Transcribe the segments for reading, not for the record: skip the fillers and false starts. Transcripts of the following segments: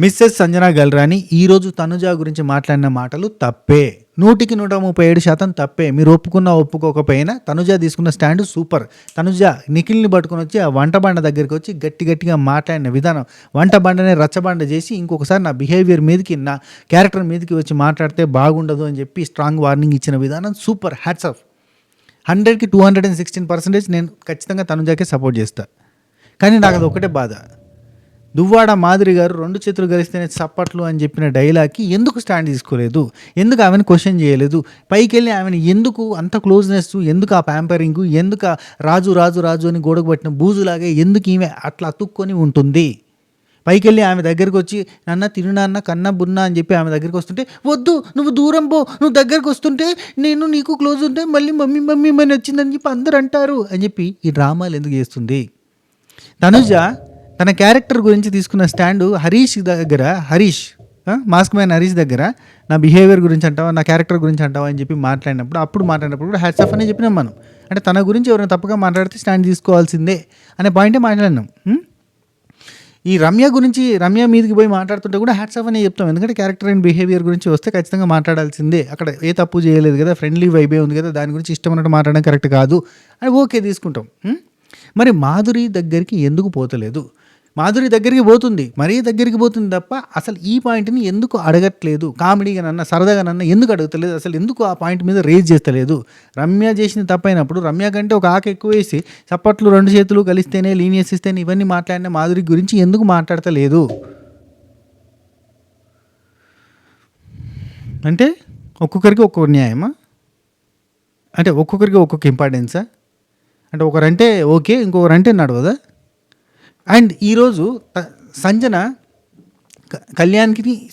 Mrs Sanjana Galrani ఈరోజు తనుజ గురించి మాట్లాడిన మాటలు తప్పే. 137% తప్పే. మీరు ఒప్పుకోకపోయినా తనుజ తీసుకున్న స్టాండ్ సూపర్. తనుజ నిఖిల్ని పట్టుకొని వచ్చి ఆ వంట బండ దగ్గరికి వచ్చి గట్టిగా మాట్లాడిన విధానం, వంట బండనే రచ్చబండ చేసి ఇంకొకసారి నా బిహేవియర్ మీదకి, నా క్యారెక్టర్ మీదకి వచ్చి మాట్లాడితే బాగుండదు అని చెప్పి స్ట్రాంగ్ వార్నింగ్ ఇచ్చిన విధానం సూపర్. Hats off. 100కి 216% నేను ఖచ్చితంగా తనుజాకే సపోర్ట్ చేస్తా. కానీ నాకు అది ఒకటే బాధ, దువ్వాడ మాదిరి గారు 2 చేతులు కలిస్తేనే చప్పట్లు అని చెప్పిన డైలాగ్కి ఎందుకు స్టాండ్ తీసుకోలేదు, ఎందుకు ఆమెను క్వశ్చన్ చేయలేదు, పైకి వెళ్ళి ఆమెను ఎందుకు అంత క్లోజ్నెస్, ఎందుకు ఆ ప్యాంపరింగ్, ఎందుకు ఆ రాజు రాజు రాజు అని గోడకు పట్టిన బూజులాగే ఎందుకు ఈమె అట్లా అతుక్కొని ఉంటుంది. పైకి వెళ్ళి ఆమె దగ్గరికి వచ్చి నన్న తిరునాన్న కన్న బున్న అని చెప్పి ఆమె దగ్గరికి వస్తుంటే, వద్దు నువ్వు దూరం పో, నువ్వు దగ్గరికి వస్తుంటే నేను నీకు క్లోజ్ ఉంటే మళ్ళీ మమ్మీ మమ్మీ మని వచ్చిందని చెప్పి అందరు అంటారు అని చెప్పి ఈ డ్రామాలు ఎందుకు చేస్తుంది. తనుజ తన క్యారెక్టర్ గురించి తీసుకున్న స్టాండు హరీష్ దగ్గర, మాస్క్ మ్యాన్ హరీష్ దగ్గర నా బిహేవియర్ గురించి అంటావా, నా క్యారెక్టర్ గురించి అంటావా అని చెప్పి మాట్లాడినప్పుడు కూడా హ్యాట్స్ ఆఫ్ అనే చెప్పినాం మనం. అంటే తన గురించి ఎవరైనా తప్పుగా మాట్లాడితే స్టాండ్ తీసుకోవాల్సిందే అనే పాయింటే మాట్లాడినాం. ఈ రమ్య మీదకి పోయి మాట్లాడుతుంటే కూడా హ్యాట్స్ ఆఫ్ అనే చెప్తాం. ఎందుకంటే క్యారెక్టర్ అండ్ బిహేవియర్ గురించి వస్తే ఖచ్చితంగా మాట్లాడాల్సిందే. అక్కడ ఏ తప్పు చేయలేదు కదా, ఫ్రెండ్లీ వైబే ఉంది కదా, దాని గురించి ఇష్టం ఉన్నట్టు మాట్లాడడం కరెక్ట్ కాదు అని ఓకే తీసుకుంటాం. మరి మాధురి దగ్గరికి ఎందుకు పోతలేదు? మాధురి దగ్గరికి పోతుంది, మరీ దగ్గరికి పోతుంది తప్ప అసలు ఈ పాయింట్ని ఎందుకు అడగట్లేదు? కామెడీగా నన్న సరదాగా నన్న ఎందుకు అడగట్లేదు? అసలు ఎందుకు ఆ పాయింట్ మీద రేజ్ చేస్తలేదు? రమ్య చేసిన తప్పైనప్పుడు రమ్య కంటే ఒక ఆకు ఎక్కువ వేసి చప్పట్లు 2 చేతులు కలిస్తేనే, లీనియస్ ఇస్తేనే ఇవన్నీ మాట్లాడిన మాధురి గురించి ఎందుకు మాట్లాడతలేదు? అంటే ఒక్కొక్కరికి ఒక్కొక్క న్యాయమా? అంటే ఒక్కొక్కరికి ఒక్కొక్క ఇంపార్టెన్సా? అంటే ఒకరంటే ఓకే, ఇంకొకరంటే నడవదా? అండ్ ఈరోజు సంజన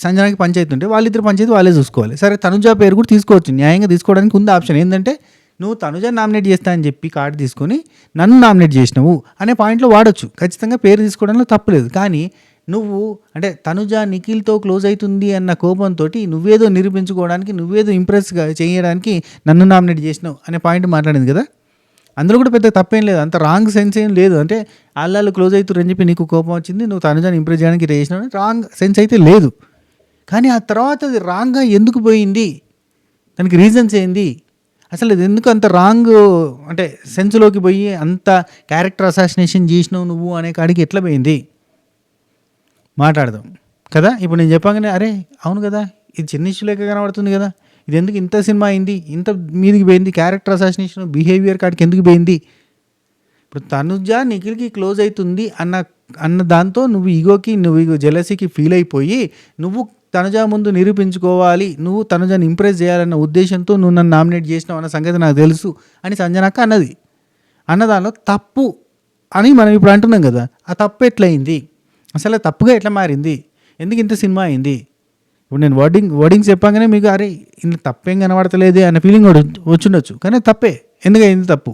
సంజనకి పంచాయతీ ఉంటే వాళ్ళిద్దరు పంచాయతీ వాళ్ళే చూసుకోవాలి. సరే తనుజ పేరు కూడా తీసుకోవచ్చు, న్యాయంగా తీసుకోవడానికి ఉంది ఆప్షన్. ఏంటంటే నువ్వు తనుజ నామినేట్ చేస్తా అని చెప్పి కార్డు తీసుకొని నన్ను నామినేట్ చేసినావు అనే పాయింట్లో వాడచ్చు, ఖచ్చితంగా పేరు తీసుకోవడంలో తప్పులేదు. కానీ నువ్వు అంటే తనుజ నిఖిల్తో క్లోజ్ అవుతుంది అన్న కోపంతో నువ్వేదో నిరూపించుకోవడానికి, నువ్వేదో ఇంప్రెస్గా చేయడానికి నన్ను నామినేట్ చేసినావు అనే పాయింట్ మాట్లాడింది కదా. అందులో కూడా పెద్ద తప్పేం లేదు, అంత రాంగ్ సెన్స్ ఏం లేదు. అంటే వాళ్ళు క్లోజ్ అవుతారు అని చెప్పి నీకు కోపం వచ్చింది, నువ్వు తనుజాని ఇంప్రెస్ చేయడానికి చేసినావు, రాంగ్ సెన్స్ అయితే లేదు. కానీ ఆ తర్వాత అది రాంగ్గా ఎందుకు పోయింది, దానికి రీజన్స్ ఏంది, అసలు అది ఎందుకు అంత రాంగ్ అంటే సెన్స్లోకి పోయి అంత క్యారెక్టర్ అసాసినేషన్ చేసినావు నువ్వు అనే కాడికి ఎట్లా పోయింది మాట్లాడదాం కదా. ఇప్పుడు నేను చెప్పగానే అరే అవును కదా, ఇది చిన్న ఇష్యూ లేక కనబడుతుంది కదా, ఇది ఎందుకు ఇంత సినిమా అయింది, ఇంత మీదికి పోయింది, క్యారెక్టర్ అసాసినేషన్ బిహేవియర్ కాడికి ఎందుకు పోయింది? ఇప్పుడు తనుజ నిఖిల్కి క్లోజ్ అవుతుంది అన్న దాంతో నువ్వు ఈగో జెలసీకి ఫీల్ అయిపోయి నువ్వు తనుజ ముందు నిరూపించుకోవాలి, నువ్వు తనుజని ఇంప్రెస్ చేయాలన్న ఉద్దేశంతో నువ్వు నన్ను నామినేట్ చేసినావు అన్న సంగతి నాకు తెలుసు అని సంజనక్క అన్నదానిలో తప్పు అని మనం ఇప్పుడు అంటున్నాం కదా. ఆ తప్పు ఎట్లయింది, అసలు తప్పుగా ఎట్లా మారింది, ఎందుకు ఇంత సినిమా అయింది? ఇప్పుడు నేను వర్డింగ్స్ చెప్పగానే మీకు అరే ఇంత తప్పేం కనబడతలేదే అనే ఫీలింగ్ వచ్చుండొచ్చు. కానీ తప్పే. ఎందుకు అయింది తప్పు,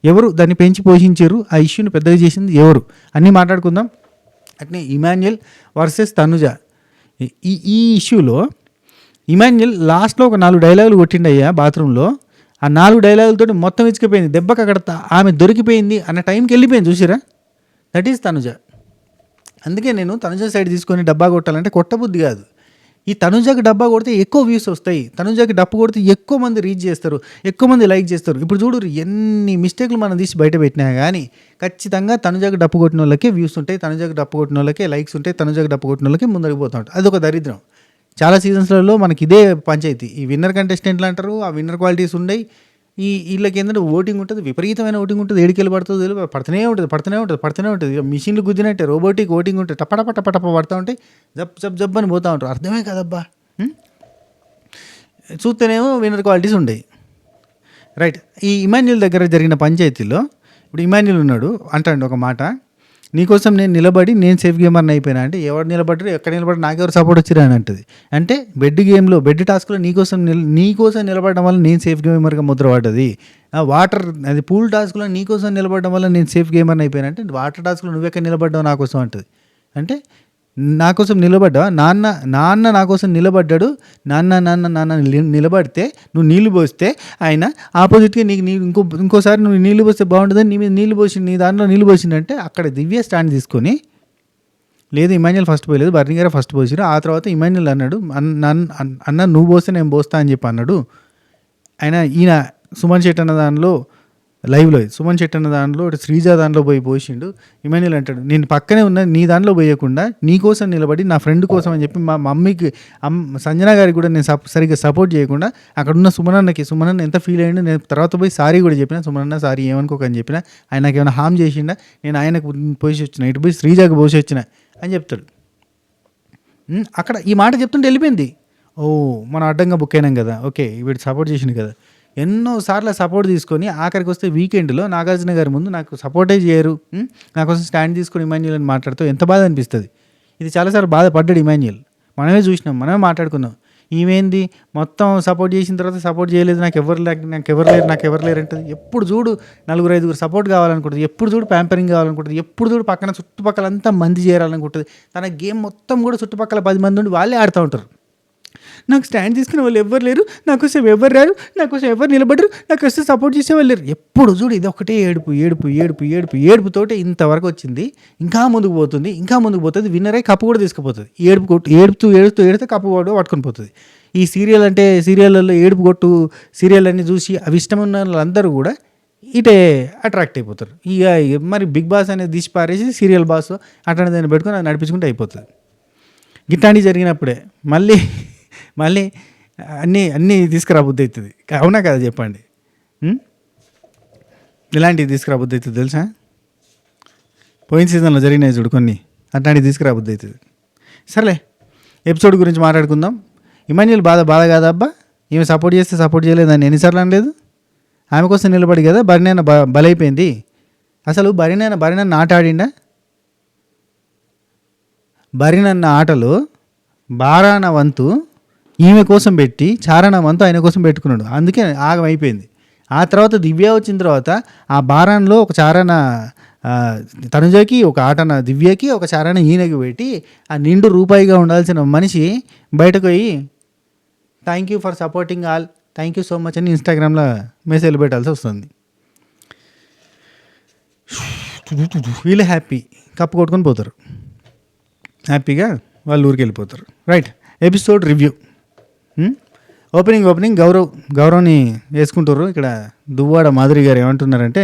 ఎవరు దాన్ని పెంచి పోషించారు, ఆ ఇష్యూని పెద్దగా చేసింది ఎవరు, అన్నీ మాట్లాడుకుందాం. అట్నే ఇమాన్యుయల్ వర్సెస్ తనుజ. ఈ ఇష్యూలో ఇమాన్యుయల్ లాస్ట్లో ఒక 4 డైలాగులు కొట్టిండయ్యా బాత్రూంలో. ఆ 4 డైలాగులతో మొత్తం ఇచ్చిపోయింది, దెబ్బకి అక్కడ ఆమె దొరికిపోయింది అన్న టైంకి వెళ్ళిపోయింది. చూసిరా, దట్ ఈజ్ తనుజ. అందుకే నేను తనుజ సైడ్ తీసుకొని డబ్బా కొట్టాలంటే కొట్టబుద్ధి కాదు. ఈ తనుజకి డబ్బా కొడితే ఎక్కువ వ్యూస్ వస్తాయి, తనుజకి డబ్బు కొడితే ఎక్కువ మంది రీచ్ చేస్తారు, ఎక్కువ మంది లైక్ చేస్తారు. ఇప్పుడు చూడు ఎన్ని మిస్టేక్లు మనం తీసి బయట పెట్టినా కానీ ఖచ్చితంగా తనుజకి డబ్బు కొట్టిన వాళ్ళకే వ్యూస్ ఉంటాయి, తనుజకి డబ్బు కొట్టిన వాళ్ళకే లైక్స్ ఉంటాయి, తనుజకి డబ్బు కొట్టిన వాళ్ళకే ముందరికి పోతూ ఉంటాయి. అదొక దరిద్రం. చాలా సీజన్స్లలో మనకి ఇదే పంచాయతీ. ఈ విన్నర్ కంటెస్టెంట్లు అంటారు, ఆ విన్నర్ క్వాలిటీస్ ఉన్నాయి. వీళ్ళకి ఏంటంటే ఓటింగ్ ఉంటుంది, విపరీతమైన ఓటింగ్ ఉంటుంది, ఏడికెళ్ళి పడుతుంది పడుతూనే ఉంటుంది. మిషన్లు గుద్దినట్టే రోబోటిక్ ఓటింగ్ ఉంటుంది, టపటప పడుతూ ఉంటాయి, జబ్ అని పోతూ ఉంటారు. అర్థమే కదబ్బా. చూస్తేనేమో విన్నర్ క్వాలిటీస్ ఉండేవి. రైట్. ఈ ఇమాన్యుయల్ దగ్గర జరిగిన పంచాయతీలో ఇప్పుడు ఇమాన్యుయల్ ఉన్నాడు, అంటాడు ఒక మాట, నీకోసం నేను నిలబడి నేను సేఫ్ గేమర్ని అయిపోయినా అంటే ఎవరు నిలబడ్డారు, ఎక్కడ నిలబడి నాకెవరు సపోర్ట్ వచ్చిరా అని అంటుంది. అంటే బెడ్ టాస్క్లో నీకోసం నిలబడడం వల్ల నేను సేఫ్ గేమర్గా ముద్ర పడ్డది. అది పూల్ టాస్క్లో నీకోసం నిలబడడం వల్ల నేను సేఫ్ గేమర్ని అయిపోయినా అంటే వాటర్ టాస్క్లో నువ్వెక్కడ నిలబడ్డావు నా కోసం అంటుంది. అంటే నా కోసం నిలబడ్డా, నాన్న నా కోసం నిలబడ్డాడు, నాన్న నిలబడితే నువ్వు నీళ్లు పోస్తే ఆయన ఆపోజిట్గా నీకు ఇంకోసారి నువ్వు నీళ్లు పోస్తే బాగుంటుందని నీ మీద నీళ్లు పోసి నీ దాంట్లో నీళ్లు పోసిందంటే అక్కడ దివ్య స్టాండ్ తీసుకొని లేదు ఇమాన్యుల్ ఫస్ట్ పోయలేదు, బర్నీ గారే ఫస్ట్ పోసిరు. ఆ తర్వాత ఇమాన్యుల్ అన్నాడు అన్న నువ్వు పోస్తే నేను పోస్తా అని చెప్పి అన్నాడు. ఈయన సుమన్ శెట్టి అన్న దానిలో లైవ్లో సుమన్ శెట్టి అన్న దాంట్లో శ్రీజ దాంట్లో పోయి పోసిండు. ఇమాన్యుల్ అంటాడు నేను పక్కనే ఉన్న నీ దాంట్లో పోయకుండా నీ కోసం నిలబడి నా ఫ్రెండ్ కోసం అని చెప్పి మా మమ్మీకి సంజన గారికి కూడా నేను సరిగ్గా సపోర్ట్ చేయకుండా అక్కడ ఉన్న సుమనన్న ఎంత ఫీల్ అయ్యిండు. నేను తర్వాత పోయి సారీ కూడా చెప్పిన, సుమనన్న సారీ ఏమనుకోకని చెప్పిన, ఆయన నాకు ఏమైనా హామ్ చేసిండా, నేను ఆయనకు పోసి వచ్చిన, ఇటు పోయి శ్రీజాకి పోసి వచ్చిన అని చెప్తాడు. అక్కడ ఈ మాట చెప్తుంటే వెళ్ళిపోయింది. ఓ మనం అడ్డంగా బుక్ అయినాం కదా, ఓకే వీడు సపోర్ట్ చేసిండు కదా. ఎన్నోసార్లు సపోర్ట్ తీసుకొని ఆఖరికి వస్తే వీకెండ్లో నాగార్జున గారి ముందు నాకు సపోర్టే చేయరు, నా కోసం స్టాండ్ తీసుకొని ఇమాన్యుల్ అని మాట్లాడుతూ ఎంత బాధ అనిపిస్తుంది. ఇది చాలాసార్లు బాధపడ్డాడు ఇమాన్యుల్, మనమే చూసినాం, మనమే మాట్లాడుకున్నాం. ఈమెంది మొత్తం సపోర్ట్ చేసిన తర్వాత సపోర్ట్ చేయలేదు, నాకు ఎవరు లేరు అంటుంది. ఎప్పుడు చూడు 4-5 సపోర్ట్ కావాలనుకుంటుంది, ఎప్పుడు చూడు ప్యాంపరింగ్ కావాలనుకుంటుంది, ఎప్పుడు చూడు పక్కన చుట్టుపక్కల అంతా మంది చేరాలనుకుంటుంది. తన గేమ్ మొత్తం కూడా చుట్టుపక్కల 10 మంది ఉండి వాళ్ళే ఆడుతూ ఉంటారు. నాకు స్టాండ్ తీసుకునే వాళ్ళు ఎవరు లేరు, నాకోసం ఎవరు రారు, నాకోసం ఎవరు నిలబడరు, నాకు వస్తే సపోర్ట్ చేసేవాళ్ళు లేరు. ఎప్పుడు చూడు ఇది ఒకటే ఏడుపుతోటే ఇంతవరకు వచ్చింది. ఇంకా ముందుకు పోతుంది, విన్నరే కప్పు కూడా తీసుకుపోతుంది. ఏడుపుతూ కప్పు కూడా పట్టుకొని పోతుంది. ఈ సీరియళ్ళల్లో ఏడుపు కొట్టు సీరియల్ అన్ని చూసి అవి ఇష్టమున్న వాళ్ళందరూ కూడా ఇటే అట్రాక్ట్ అయిపోతారు. ఇక మరి బిగ్ బాస్ అనేది తీసి పారేసి సీరియల్ బాస్ అట్లాంటి దాన్ని పెట్టుకొని అది నడిపించుకుంటూ అయిపోతుంది. గిట్టాంటి జరిగినప్పుడే మళ్ళీ అన్నీ తీసుకురాబుద్ది అవుతుంది. అవునా కదా చెప్పండి, ఇలాంటివి తీసుకురాబుద్ది అవుతుంది తెలుసా. పోయిన సీజన్లో జరిగినాయి చూడు కొన్ని, అట్లాంటివి తీసుకురాబుద్ది అవుతుంది. సర్లే ఎపిసోడ్ గురించి మాట్లాడుకుందాం. ఇమాన్యుల్ బాధ కాదా అబ్బా, ఈమె సపోర్ట్ చేస్తే సపోర్ట్ చేయలేదని ఎన్నిసార్లు అనలేదు. ఆమె కోసం నిలబడి కదా బరినైనా బలైపోయింది. అసలు బరినన్న ఆట ఆడిండా? బరినన్న ఆటలో బారాన వంతు ఈమె కోసం పెట్టి చారణ వంతు ఆయన కోసం పెట్టుకున్నాడు, అందుకే ఆగం అయిపోయింది. ఆ తర్వాత దివ్య వచ్చిన తర్వాత ఆ బారాన్లో ఒక చారణ తనుజకి, ఒక ఆటన దివ్యకి, ఒక చారణ ఈయనకి పెట్టి ఆ నిండు రూపాయిగా ఉండాల్సిన మనిషి బయటకు పోయి thank you for supporting all, thank you so much అని ఇన్స్టాగ్రామ్లో మెసేజ్లు పెట్టాల్సి వస్తుంది. వీళ్ళు హ్యాపీ కప్పు కొట్టుకొని పోతారు, హ్యాపీగా వాళ్ళు ఊరికి వెళ్ళిపోతారు. Right, episode review. ఓపెనింగ్ గౌరవ్ని వేసుకుంటారు. ఇక్కడ దువ్వాడ మాధురి గారు ఏమంటున్నారంటే,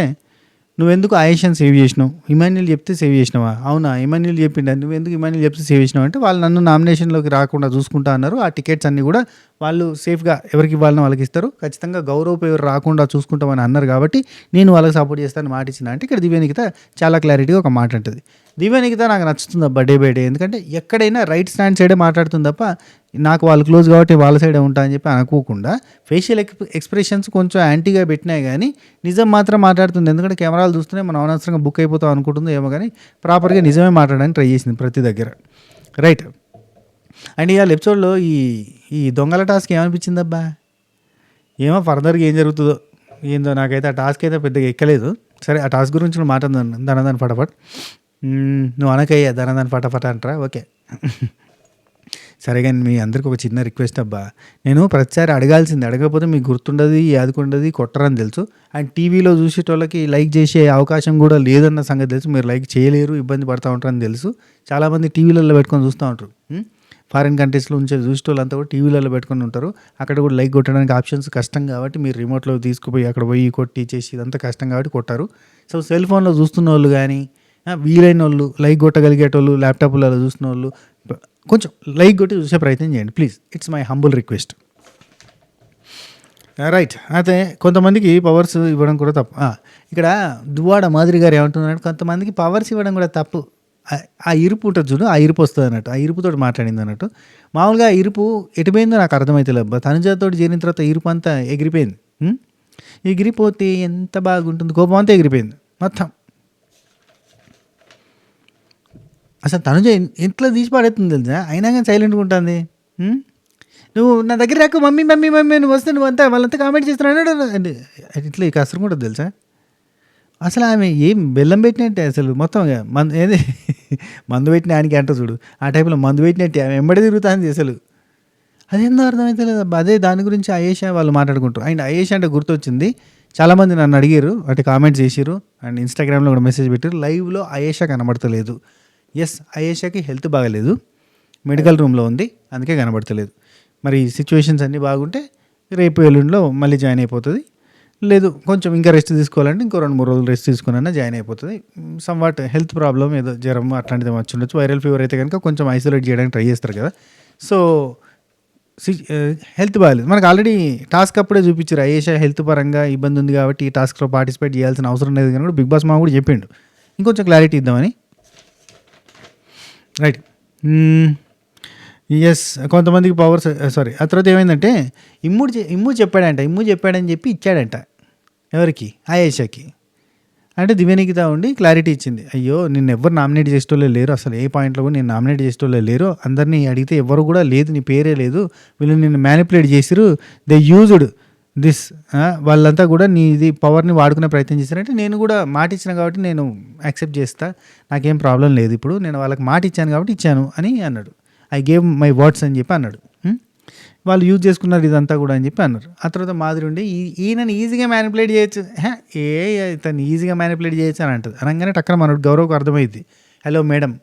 నువ్వెందుకు ఆయేషాని సేవ్ చేసినావు, ఇమాన్యుల్ చెప్తే సేవ్ చేసినావా? అవునా, ఇమాన్యుల్ చెప్పిండా, నువ్వెందుకు ఇమాన్యుల్ చెప్తే సేవ్ చేసినావు అంటే, వాళ్ళు నన్ను నామినేషన్లోకి రాకుండా చూసుకుంటా అన్నారు. ఆ టికెట్స్ అన్నీ కూడా వాళ్ళు సేఫ్గా ఎవరికి ఇవ్వాలని వాళ్ళకి ఇస్తారు, ఖచ్చితంగా గౌరవ్ పేరు రాకుండా చూసుకుంటామని అన్నారు కాబట్టి నేను వాళ్ళకి సపోర్ట్ చేస్తాను మాట ఇచ్చిన అంటే, ఇక్కడ దివ్య నిఖిత చాలా క్లారిటీగా ఒక మాట అంటుంది. దివ్య నిఖిత నాకు నచ్చుతుంది అబ్బా డే బై డే, ఎందుకంటే ఎక్కడైనా రైట్ స్టాండ్ సైడే మాట్లాడుతుంది తప్ప నాకు వాళ్ళు క్లోజ్ కాబట్టి వాళ్ళ సైడే ఉంటా అని చెప్పి అనుకోకుండా ఫేషియల్ ఎక్స్ప్రెషన్స్ కొంచెం యాంటీగా పెట్టినాయి కానీ నిజం మాత్రం మాట్లాడుతుంది. ఎందుకంటే కెమెరాలు చూస్తూనే మనం అనవసరంగా బుక్ అయిపోతాం అనుకుంటుందో ఏమో కానీ ప్రాపర్గా నిజమే మాట్లాడడానికి ట్రై చేసింది ప్రతి దగ్గర. రైట్, అండ్ ఇవాళ ఎపిసోడ్లో ఈ దొంగల టాస్క్ ఏమనిపించింది అబ్బా, ఏమో ఫర్దర్గా ఏం జరుగుతుందో ఏందో నాకైతే ఆ టాస్క్ అయితే పెద్దగా ఎక్కలేదు. సరే ఆ టాస్క్ గురించి నువ్వు మాట్లాడదాను దాని ఫటాఫట్, నువ్వు అనకయ్యా దాని ఫటాఫట అంటారా, ఓకే సరే. కానీ మీ అందరికి ఒక చిన్న రిక్వెస్ట్ అబ్బా, నేను ప్రతిసారి అడగాల్సింది, అడగకపోతే మీకు గుర్తుండదు, యాదుకుండదు, కొట్టరని తెలుసు. అండ్ టీవీలో చూసేటోళ్ళకి లైక్ చేసే అవకాశం కూడా లేదన్న సంగతి తెలుసు, మీరు లైక్ చేయలేరు, ఇబ్బంది పడుతూ ఉంటారని తెలుసు. చాలామంది టీవీలలో పెట్టుకొని చూస్తూ ఉంటారు, ఫారిన్ కంట్రీస్లో ఉంచే చూసేటోళ్ళంతా కూడా టీవీలలో పెట్టుకొని ఉంటారు. అక్కడ కూడా లైక్ కొట్టడానికి ఆప్షన్స్ కష్టం కాబట్టి మీరు రిమోట్లో తీసుకుపోయి అక్కడ పోయి కొట్టి చేసి ఇదంతా కష్టం కాబట్టి కొట్టారు. సో సెల్ ఫోన్లో చూస్తున్న వాళ్ళు కానీ వీలైన వాళ్ళు, లైక్ కొట్టగలిగేటోళ్ళు, ల్యాప్టాప్లలో చూస్తున్న వాళ్ళు కొంచెం లైక్ కొట్టి చూసే ప్రయత్నం చేయండి please, it's my humble request. Right, అయితే కొంతమందికి పవర్స్ ఇవ్వడం కూడా తప్పు. ఇక్కడ దువ్వాడ మాదిరి గారు ఏమంటున్నారంటే, కొంతమందికి పవర్స్ ఇవ్వడం కూడా తప్పు. ఆ ఇరుపు ఉంటుంది చూడు, ఆ ఇరుపు వస్తుంది అన్నట్టు, ఆ ఇరుపుతో మాట్లాడింది అన్నట్టు. మామూలుగా ఆ ఇరుపు ఎటుపోయిందో నాకు అర్థమైతే అబ్బా, తనుజతో చేరిన తర్వాత ఇరుపు అంతా ఎగిరిపోయింది. ఎగిరిపోతే ఎంత బాగుంటుంది, కోపం అంతా ఎగిరిపోయింది మొత్తం. అసలు తనుజ ఎట్లా తీసి పాడేస్తుంది తెలుసా, అయినా కానీ సైలెంట్గా ఉంటుంది. నువ్వు నా దగ్గర రాకు మమ్మీ నువ్వు వస్తే నువ్వు అంతా వాళ్ళంతా కామెంట్ చేస్తున్నాడు ఇట్లా ఈ కష్టం కూడా తెలుసా. అసలు ఆమె ఏం బెల్లం పెట్టినట్టే, అసలు మొత్తం ఏది మందు పెట్టిన ఆయనకి అంట చూడు, ఆ టైప్లో మందు పెట్టినట్టే ఆమె వెంబడి తిరుగుతుంది అసలు. అదేందో అర్థమైతే లేదు. అదే దాని గురించి అయేషా వాళ్ళు మాట్లాడుకుంటారు. అండ్ అయేషా అంటే గుర్తొచ్చింది, చాలామంది నన్ను అడిగారు, అంటే కామెంట్స్ చేసారు అండ్ ఇన్స్టాగ్రామ్లో కూడా మెసేజ్ పెట్టారు, లైవ్లో అయేషా కనబడతలేదు, ఎస్, ఆయేషాకి హెల్త్ బాగాలేదు, మెడికల్ రూమ్లో ఉంది, అందుకే కనబడతలేదు. మరి సిచ్యువేషన్స్ అన్నీ బాగుంటే రేపు ఎల్లుండిలో మళ్ళీ జాయిన్ అయిపోతుంది. లేదు కొంచెం ఇంకా రెస్ట్ తీసుకోవాలంటే ఇంకో 2-3 రోజులు రెస్ట్ తీసుకున్నా జాయిన్ అయిపోతుంది. సమ్వాట్ హెల్త్ ప్రాబ్లం ఏదో జ్వరం అట్లాంటిది వచ్చి ఉండొచ్చు. వైరల్ ఫీవర్ అయితే కనుక కొంచెం ఐసోలేట్ చేయడానికి ట్రై చేస్తారు కదా. సో హెల్త్ బాగాలేదు. మనకు ఆల్రెడీ టాస్క్ అప్పుడే చూపించారు ఆయేషా హెల్త్ పరంగా ఇబ్బంది ఉంది కాబట్టి ఈ టాస్క్లో పార్టిసిపేట్ చేయాల్సిన అవసరం లేదు కానీ కూడా బిగ్ బాస్ మా కూడా చెప్పిండు. ఇంకొంచెం క్లారిటీ ఇద్దామని. రైట్. ఎస్, కొంతమందికి పవర్స్ ఆ తర్వాత ఏమైందంటే ఇమ్ము చెప్పాడని చెప్పి ఇచ్చాడంట. ఎవరికి? ఆయేషాకి. అంటే దివ్యనికిత ఉండి క్లారిటీ ఇచ్చింది. అయ్యో నిన్ను ఎవరు నామినేట్ చేసేటోళ్ళే లేరు, అసలు ఏ పాయింట్లో కూడా నేను నామినేట్ చేసేటోళ్ళే లేరు, అందరినీ అడిగితే ఎవరు కూడా లేదు, నీ పేరే లేదు, వీళ్ళు నిన్ను మ్యానిపులేట్ చేసిరు, దే యూజ్డ్ దిస్, వాళ్ళంతా కూడా నీది పవర్ని వాడుకునే ప్రయత్నం చేశారంటే నేను కూడా మాట ఇచ్చిన కాబట్టి నేను యాక్సెప్ట్ చేస్తా, నాకేం ప్రాబ్లం లేదు, ఇప్పుడు నేను వాళ్ళకి మాట ఇచ్చాను కాబట్టి ఇచ్చాను అని అన్నాడు. ఐ గేవ్ మై వర్డ్స్ అని చెప్పి అన్నాడు. వాళ్ళు యూజ్ చేసుకున్నారు ఇదంతా కూడా అని చెప్పి అన్నారు. ఆ తర్వాత మాదిరి ఉండి ఈయనని ఈజీగా మ్యానిపులేట్ చేయొచ్చు, ఇతను ఈజీగా మ్యానిపులేట్ చేయొచ్చు అని అంటుంది. అనగానే టక్కన మనకు గౌరవకు అర్థమైంది. హలో మేడం,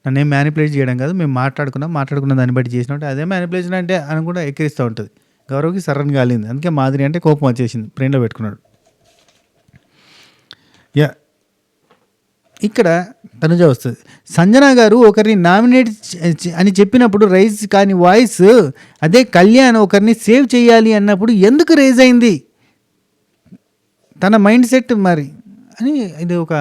నన్ను ఏం మ్యానిపులేట్ చేయడం కాదు, మేము మాట్లాడుకున్న దాన్ని బట్టి చేసినట్టు అదే మ్యానిపులేషన్ అంటే అని కూడా ఎక్కిరిస్తూ ఉంటుంది. గౌరవ్కి సర్రని కాలింది, అందుకే మాదిరి అంటే కోపం వచ్చేసింది, బ్రెయిన్లో పెట్టుకున్నాడు. యా, ఇక్కడ తనుజ వస్తుంది. సంజన గారు ఒకరిని నామినేట్ అని చెప్పినప్పుడు రైజ్ కాని వాయిస్, అదే కళ్యాణ్ ఒకరిని సేవ్ చేయాలి అన్నప్పుడు ఎందుకు రైజ్ అయింది? తన మైండ్ సెట్ మరి అని ఇది ఒక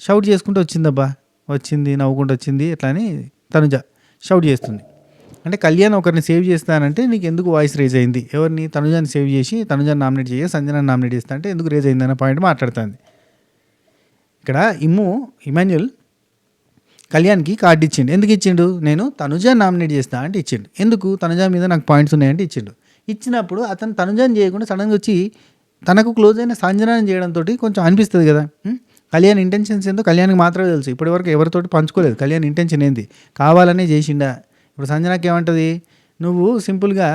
షౌట్ చేసుకుంటూ వచ్చిందబ్బా, వచ్చింది నవ్వుకుంటూ వచ్చింది ఎట్లా అని తనుజ షౌట్ చేస్తుంది. అంటే కళ్యాణ్ ఒకరిని సేవ్ చేస్తానంటే నీకు ఎందుకు వాయిస్ రేజ్ అయింది? ఎవరిని? తనుజాని సేవ్ చేసి తనుజాని నామినేట్ చేసి సంజనాని నామినేట్ చేస్తా అంటే ఎందుకు రేజ్ అయింది అన్న పాయింట్ మాట్లాడుతుంది. ఇక్కడ ఇమాన్యుల్ కళ్యాణ్కి కార్డు ఇచ్చిండు. ఎందుకు ఇచ్చిండు? నేను తనుజాని నామినేట్ చేస్తా అంటే ఇచ్చిండు. ఎందుకు? తనుజా మీద నాకు పాయింట్స్ ఉన్నాయంటే ఇచ్చిండు. ఇచ్చినప్పుడు అతను తనుజాని చేయకుండా సడన్గా వచ్చి తనకు క్లోజ్ అయిన సంజనాని చేయడంతో కొంచెం అనిపిస్తుంది కదా. కళ్యాణ్ ఇంటెన్షన్స్ ఏందో కళ్యాణ్కి మాత్రమే తెలుసు. ఇప్పటివరకు ఎవరితోటి పంచుకోలేదు కళ్యాణ్ ఇంటెన్షన్ ఏంది, కావాలనే చేసిండా. ఇప్పుడు సంజనాకి ఏమంటుంది, నువ్వు సింపుల్గా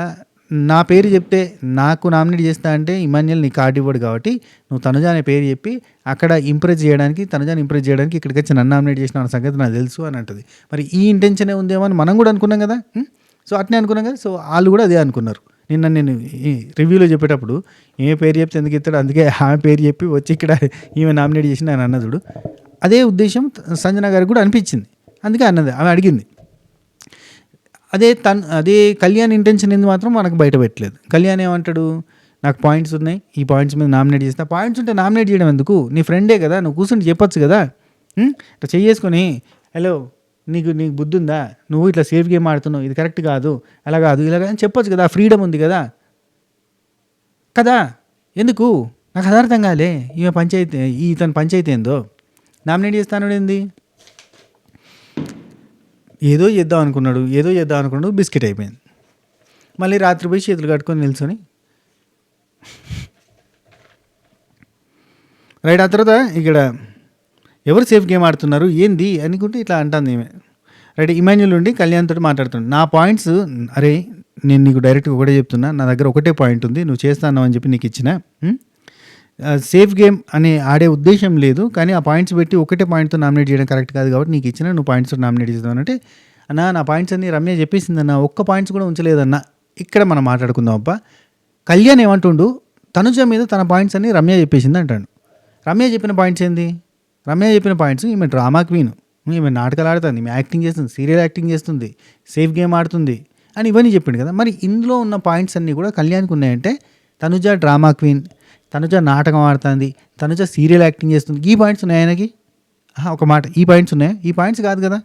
నా పేరు చెప్తే నాకు నామినేట్ చేస్తా అంటే ఇమాన్యుల్ నీకు కార్డు ఇవ్వడు కాబట్టి నువ్వు తనుజా అనే పేరు చెప్పి అక్కడ తనుజాని ఇంప్రెస్ చేయడానికి ఇక్కడికి వచ్చి నన్ను నామినేట్ చేసిన అన్న సంగతి నాకు తెలుసు అని అంటుంది. మరి ఈ ఇంటెన్షనే ఉందేమో అని మనం కూడా అనుకున్నాం కదా. సో అట్నే అనుకున్నాం కదా. సో వాళ్ళు కూడా అదే అనుకున్నారు. నేను ఈ రివ్యూలో చెప్పేటప్పుడు ఏ పేరు చెప్తే ఎందుకు ఇస్తాడు, అందుకే ఆమె పేరు చెప్పి వచ్చి ఇక్కడ ఈమె నామినేట్ చేసి నేను అన్నదుడు. అదే ఉద్దేశం సంజన గారికి కూడా అనిపించింది, అందుకే అన్నది, ఆమె అడిగింది. అదే కళ్యాణ్ ఇంటెన్షన్ ఏంది మాత్రం మనకు బయట పెట్టలేదు. కళ్యాణ్ ఏమంటాడు, నాకు పాయింట్స్ ఉన్నాయి, ఈ పాయింట్స్ మీద నామినేట్ చేస్తా. పాయింట్స్ ఉంటే నామినేట్ చేయడం ఎందుకు? నీ ఫ్రెండే కదా, నువ్వు కూర్చుంటే చెప్పొచ్చు కదా. ఇట్లా చేసుకొని హలో నీకు బుద్ధి ఉందా, నువ్వు ఇట్లా సేఫ్ గేమ్ ఆడుతున్నావు, ఇది కరెక్ట్ కాదు, అలా కాదు ఇలా అని చెప్పొచ్చు కదా, ఫ్రీడమ్ ఉంది కదా. ఎందుకు నాకు అది అర్థం కాలే. ఇతను పంచాయతీ ఏందో నామినేట్ చేస్తాను ఏంది, ఏదో చేద్దాం అనుకున్నాడు, బిస్కెట్ అయిపోయింది. మళ్ళీ రాత్రి పోయి చేతులు కట్టుకొని నిల్చొని రైట్. ఆ తర్వాత ఇక్కడ ఎవరు సేఫ్ గేమ్ ఆడుతున్నారు ఏంది అనుకుంటే ఇట్లా అంటుంది ఈమె. రైట్, ఇమాన్యుల్ ఉండి కళ్యాణ్ తోటి మాట్లాడుతున్నాడు. నా పాయింట్స్, అరే నేను నీకు డైరెక్ట్గా ఒకటే చెప్తున్నా, నా దగ్గర ఒకటే పాయింట్ ఉంది, నువ్వు చేస్తాను అని చెప్పి నీకు ఇచ్చిన సేఫ్ గేమ్ అని ఆడే ఉద్దేశం లేదు, కానీ ఆ పాయింట్స్ పెట్టి ఒకటే పాయింట్తో నామినేట్ చేయడం కరెక్ట్ కాదు కాబట్టి నీకు ఇచ్చిన, నువ్వు పాయింట్స్తో నామినేట్ చేస్తావు అంటే, అన్న నా పాయింట్స్ అన్ని రమ్య చెప్పేసిందన్న, ఒక్క పాయింట్స్ కూడా ఉంచలేదన్న. ఇక్కడ మనం మాట్లాడుకుందాం అబ్బా. కళ్యాణ్ ఏమంటుండు, తనుజ మీద తన పాయింట్స్ అన్ని రమ్య చెప్పేసింది అంటాడు. రమ్య చెప్పిన పాయింట్స్ ఏంది? రమ్య చెప్పిన పాయింట్స్, ఈమె డ్రామా క్వీన్, ఈమె నాటకాలు ఆడుతుంది, ఈమె యాక్టింగ్ చేస్తుంది, సీరియల్ యాక్టింగ్ చేస్తుంది, సేఫ్ గేమ్ ఆడుతుంది అని ఇవన్నీ చెప్పిండు కదా. మరి ఇందులో ఉన్న పాయింట్స్ అన్నీ కూడా కళ్యాణ్కి ఉన్నాయంటే, తనుజ డ్రామా క్వీన్, తనుజ నాటకం ఆడుతుంది, తనుజ సీరియల్ యాక్టింగ్ చేస్తుంది, ఈ పాయింట్స్ ఉన్నాయి ఆయనకి. ఒక మాట, ఈ పాయింట్స్ ఉన్నాయా? ఈ పాయింట్స్ కాదు కదా.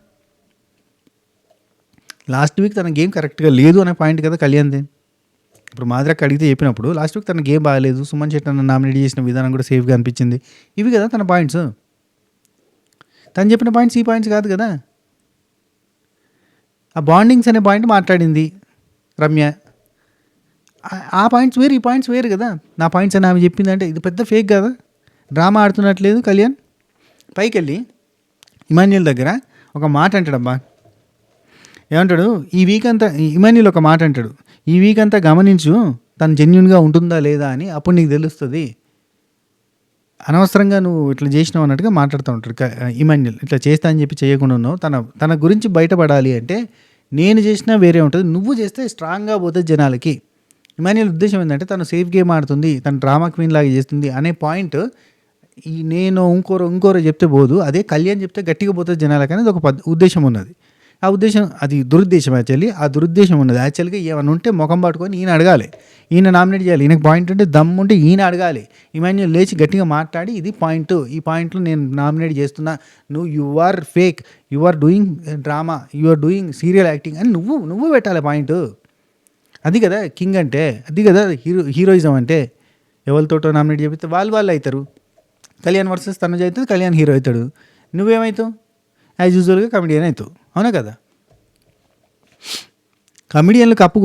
లాస్ట్ వీక్ తన గేమ్ కరెక్ట్గా లేదు అనే పాయింట్ కదా కళ్యాణ్ది. ఇప్పుడు మాదిరక్క అడిగితే చెప్పినప్పుడు లాస్ట్ వీక్ తన గేమ్ బాగాలేదు, సుమన్ శెట్టి అన్న నామినేట్ చేసిన విధానం కూడా సేఫ్గా అనిపించింది, ఇవి కదా తన పాయింట్స్. తను చెప్పిన పాయింట్స్ ఈ పాయింట్స్ కాదు కదా. ఆ బాండింగ్స్ అనే పాయింట్ మాట్లాడింది రమ్య, ఆ పాయింట్స్ వేరు, ఈ పాయింట్స్ వేరు కదా. నా పాయింట్స్ అని ఆమె చెప్పింది అంటే ఇది పెద్ద ఫేక్ కదా, డ్రామా ఆడుతున్నట్లేదు కళ్యాణ్. పైకి వెళ్ళి ఇమాన్యుల్ దగ్గర ఒక మాట అంటాడబ్బా, ఏమంటాడు, ఈ వీక్ అంతా ఇమాన్యుల్ ఒక మాట అంటాడు, ఈ వీక్ అంతా గమనించు తను జెన్యున్గా ఉంటుందా లేదా అని, అప్పుడు నీకు తెలుస్తుంది. అనవసరంగా నువ్వు ఇట్లా చేసినావు అన్నట్టుగా మాట్లాడుతూ ఉంటాడు ఇమాన్యుల్. ఇట్లా చేస్తా అని చెప్పి చేయకుండా ఉన్నావు. తన గురించి బయటపడాలి అంటే నేను చేసినా వేరే ఉంటుంది, నువ్వు చేస్తే స్ట్రాంగ్గా పోతుంది జనాలకి. ఇమాన్యుల్ ఉద్దేశం ఏంటంటే తను సేఫ్ గేమ్ ఆడుతుంది, తను డ్రామా క్వీన్ లాగా చేస్తుంది అనే పాయింట్ నేను ఇంకోరో చెప్తే పోదు, అదే కళ్యాణ్ చెప్తే గట్టిగా పోతుంది జనాలకి అనేది ఒక ఉద్దేశం ఉన్నది. ఆ ఉద్దేశం అది దురుద్దేశం యాక్చువల్లీ. ఆ దురుద్దేశం ఉన్నది యాక్చువల్గా. ఏమైనా ఉంటే ముఖం పట్టుకొని ఈయన అడగాలి, ఈయన నామినేట్ చేయాలి. ఈయనకు పాయింట్ ఉంటే దమ్ము ఉంటే ఈయన అడగాలి. ఇమాన్యుల్ లేచి గట్టిగా మాట్లాడి ఇది పాయింట్, ఈ పాయింట్లో నేను నామినేట్ చేస్తున్నా, you are fake, you are doing drama, you are doing serial acting అని నువ్వు పెట్టాలి పాయింట్. అది కదా కింగ్ అంటే, అది కదా హీరోయిజం అంటే. ఎవరితోటో నామినేట్ చేపిస్తే వాళ్ళు అవుతారు. కళ్యాణ్ వర్సెస్ తనుజ అవుతుంది, కళ్యాణ్ హీరో అవుతాడు, నువ్వేమవుతావు యాజ్ యూజువల్గా కమెడియన్ అవుతావు. అవునా కదా? కమెడియన్లు కప్పు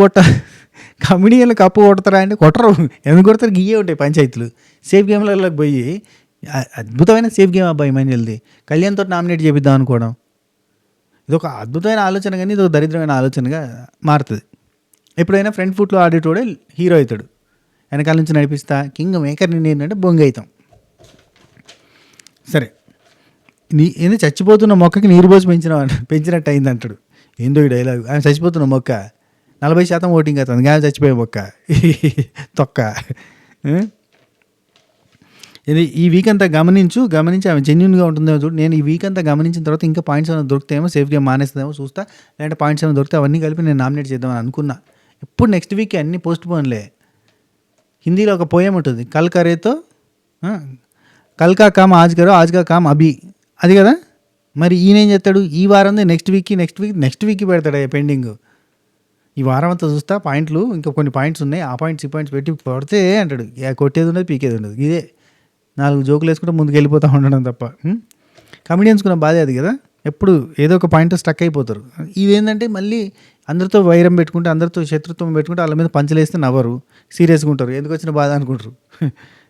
కొడతారా అంటే కొట్టరు. ఎందుకు కొడతారు? గియ్యే ఉంటాయి పంచాయతీలు. సేఫ్ గేమ్లలోకి పోయి అద్భుతమైన సేఫ్ గేమ్ అబ్బాయి ఇమాన్యుల్ది. కళ్యాణ్తో నామినేట్ చేపిద్దాం అనుకోవడం ఇది ఒక అద్భుతమైన ఆలోచన, కానీ ఇది ఒక దరిద్రమైన ఆలోచనగా మారుతుంది. ఎప్పుడైనా ఫ్రంట్ ఫుట్లో ఆడేటోడే హీరో అవుతాడు, వెనకాల నుంచి నడిపిస్తా కింగ్ మేకర్ నేను ఏంటంటే బొంగ అవుతాం. సరే, ఏంది చచ్చిపోతున్న మొక్కకి నీరు పోసి పెంచినట్టు అయింది అంటాడు. ఏందో ఈ డైలాగ్. ఆయన చచ్చిపోతున్న మొక్క 40% ఓటింగ్ అవుతుంది, కానీ చచ్చిపోయే మొక్క తొక్క. ఇది ఈ వీక్ అంతా గమనించి ఆమె జెన్యున్గా ఉంటుందేమో చూడు. నేను ఈ వీక్ అంతా గమనించిన తర్వాత ఇంకా పాయింట్స్ ఏమైనా దొరుకుతాయేమో, సేఫ్ గేమ్ మానేస్తుందేమో చూస్తా, లేదంటే పాయింట్స్ ఏమైనా దొరికితే అవన్నీ కలిపి నేను నామినేట్ చేద్దామని అనుకున్నా. ఎప్పుడు నెక్స్ట్ వీక్ అన్ని పోస్ట్ పోన్లే. హిందీలో ఒక పోయం ఉంటుంది, కల్ కరేతో కల్కా కామ్ ఆజ్ కరో ఆజ్ కా కామ్ అభి, అది కదా. మరి ఈయన ఏం చేస్తాడు? ఈ వారం నెక్స్ట్ వీక్కి పెడతాడు పెండింగ్. ఈ వారం అంతా చూస్తా పాయింట్లు, ఇంకా కొన్ని పాయింట్స్ ఉన్నాయి, ఆ పాయింట్స్ ఈ పాయింట్స్ పెట్టి పడితే అంటాడు. కొట్టేది ఉండదు, పీకేది ఉండదు. ఇదే 4 జోకులు వేసుకుంటే ముందుకు వెళ్ళిపోతూ ఉండడం తప్ప. కమెడియన్స్కున్న బాధ అది కదా, ఎప్పుడు ఏదో ఒక పాయింట్ స్టక్ అయిపోతారు. ఇదేంటంటే మళ్ళీ అందరితో వైరం పెట్టుకుంటే, అందరితో శత్రుత్వం పెట్టుకుంటే వాళ్ళ మీద పంచలేస్తే నవ్వరు, సీరియస్గా ఉంటారు, ఎందుకు వచ్చిన బాధ అనుకుంటారు.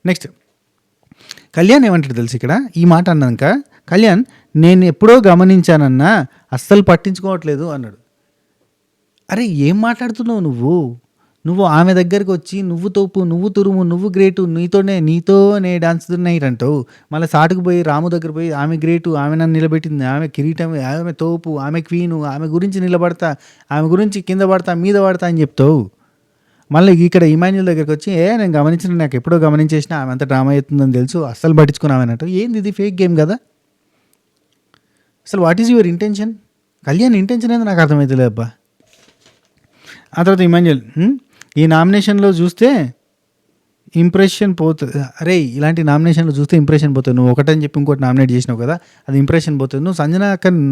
నెక్స్ట్ కళ్యాణ్ ఏమంటాడు తెలుసు ఇక్కడ? ఈ మాట అన్నాక కళ్యాణ్, నేను ఎప్పుడో గమనించానన్నా అస్సలు పట్టించుకోవట్లేదు అన్నాడు. అరే ఏం మాట్లాడుతున్నావు నువ్వు ఆమె దగ్గరికి వచ్చి నువ్వు తోపు, నువ్వు తురుము, నువ్వు గ్రేటు, నీతోనే డాన్స్ నైట్ అంటావు. మళ్ళీ సాటుకు పోయి రాము దగ్గర పోయి ఆమె గ్రేటు, ఆమె నన్ను నిలబెట్టింది, ఆమె కిరీటం, ఆమె తోపు, ఆమె క్వీను, ఆమె గురించి నిలబడతా, ఆమె గురించి కింద పడతా మీద పడతా అని చెప్తావు. మళ్ళీ ఇక్కడ ఇమాన్యుల్ దగ్గరికి వచ్చి నేను గమనించిన, నాకు ఎప్పుడో గమనించేసిన, ఆమె అంతా డ్రామా అవుతుందని తెలుసు, అస్సలు పట్టించుకున్నామన్నట్టు. ఏంది ఇది? ఫేక్ గేమ్ కదా అసలు. What is your intention? Kalyan intention ఏందో నాకు అర్థమవుతుంది అబ్బా. ఆ తర్వాత ఇమాన్యుల్, ఈ నామినేషన్లో చూస్తే ఇంప్రెషన్ పోతుంది. అరే ఇలాంటి నామినేషన్లు చూస్తే ఇంప్రెషన్ పోతుంది. నువ్వు ఒకటని చెప్పి ఇంకోటి నామినేట్ చేసినావు కదా, అది ఇంప్రెషన్ పోతుంది. నువ్వు సంజనాని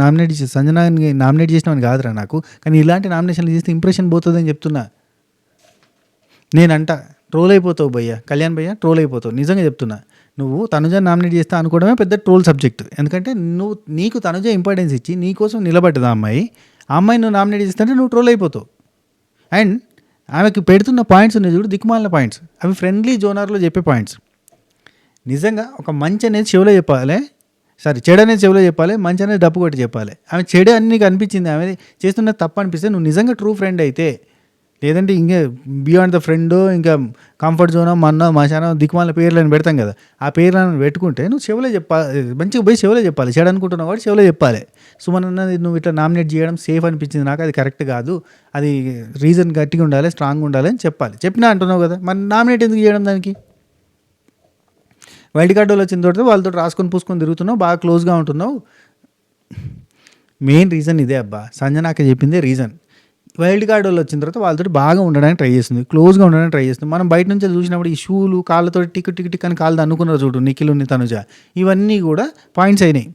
నామినేట్ చేసినావని కాదురా నాకు, కానీ ఇలాంటి నామినేషన్లు చేస్తే ఇంప్రెషన్ పోతుంది అని చెప్తున్నా. నేనంట ట్రోల్ అయిపోతావు భయ్యా, కళ్యాణ్ భయ్యా ట్రోల్ అయిపోతావు. నిజంగా చెప్తున్నా. నువ్వు తనుజ నామినేట్ చేస్తా అనుకోవడమే పెద్ద ట్రోల్ సబ్జెక్ట్. ఎందుకంటే నీకు తనుజ ఇంపార్టెన్స్ ఇచ్చి నీ కోసం నిలబడ్డది ఆ అమ్మాయి నువ్వు నామినేట్ చేస్తుంటే నువ్వు ట్రోల్ అయిపోతావు. అండ్ ఆమెకి పెడుతున్న పాయింట్స్ ఉన్నాయి చూడు, దిక్కుమాలిన పాయింట్స్, అవి ఫ్రెండ్లీ జోనర్లో చెప్పే పాయింట్స్. నిజంగా ఒక మంచి అనేది చెవిలో చెప్పాలి, చెడు అనేది చెవిలో చెప్పాలి, మంచి అనేది డప్పు కొట్టి చెప్పాలి. ఆమె చెడు అన్ని నీకు అనిపించింది, ఆమె చేస్తున్న తప్పు అనిపిస్తే నువ్వు నిజంగా ట్రూ ఫ్రెండ్ అయితే, లేదంటే ఇంకా బియాండ్ ద ఫ్రెండ్, ఇంకా కంఫర్ట్ జోన్, మశానం, దిక్కుమాల పేర్లను పెడతాం కదా, ఆ పేర్లను పెట్టుకుంటే నువ్వు చెవులో చెప్పాలి, మంచిగా పోయి చెవులో చెప్పాలి. చెడు అనుకుంటున్నావు వాడు చెవులో చెప్పాలి. సుమన్ అన్నది నువ్వు ఇట్లా నామినేట్ చేయడం సేఫ్ అనిపించింది నాకు, అది కరెక్ట్ కాదు, అది రీజన్ గట్టిగా ఉండాలి, స్ట్రాంగ్ ఉండాలి అని చెప్పాలి. చెప్పినా అంటున్నావు కదా, మరి నామినేట్ ఎందుకు చేయడం? దానికి వైల్డ్ కార్డ్ వాళ్ళు వచ్చిన తర్వాత వాళ్ళతో రాసుకొని పూసుకొని తిరుగుతున్నావు, బాగా క్లోజ్గా ఉంటున్నావు. మెయిన్ రీజన్ ఇదే అబ్బా, సంజనాక చెప్పిందే రీజన్. వైల్డ్ కార్డ్ వాళ్ళు వచ్చిన తర్వాత వాళ్ళతో బాగా ఉండడానికి ట్రై చేస్తుంది, క్లోజ్గా ఉండడానికి ట్రై చేస్తుంది. మనం బయట నుంచి చూసినప్పుడు ఈ షూలు కాళ్ళతో టిక్ అని కాళ్ళు అనుకున్నారు చూడు, నిఖిల్ తనుజ, ఇవన్నీ కూడా పాయింట్స్ అయినాయి.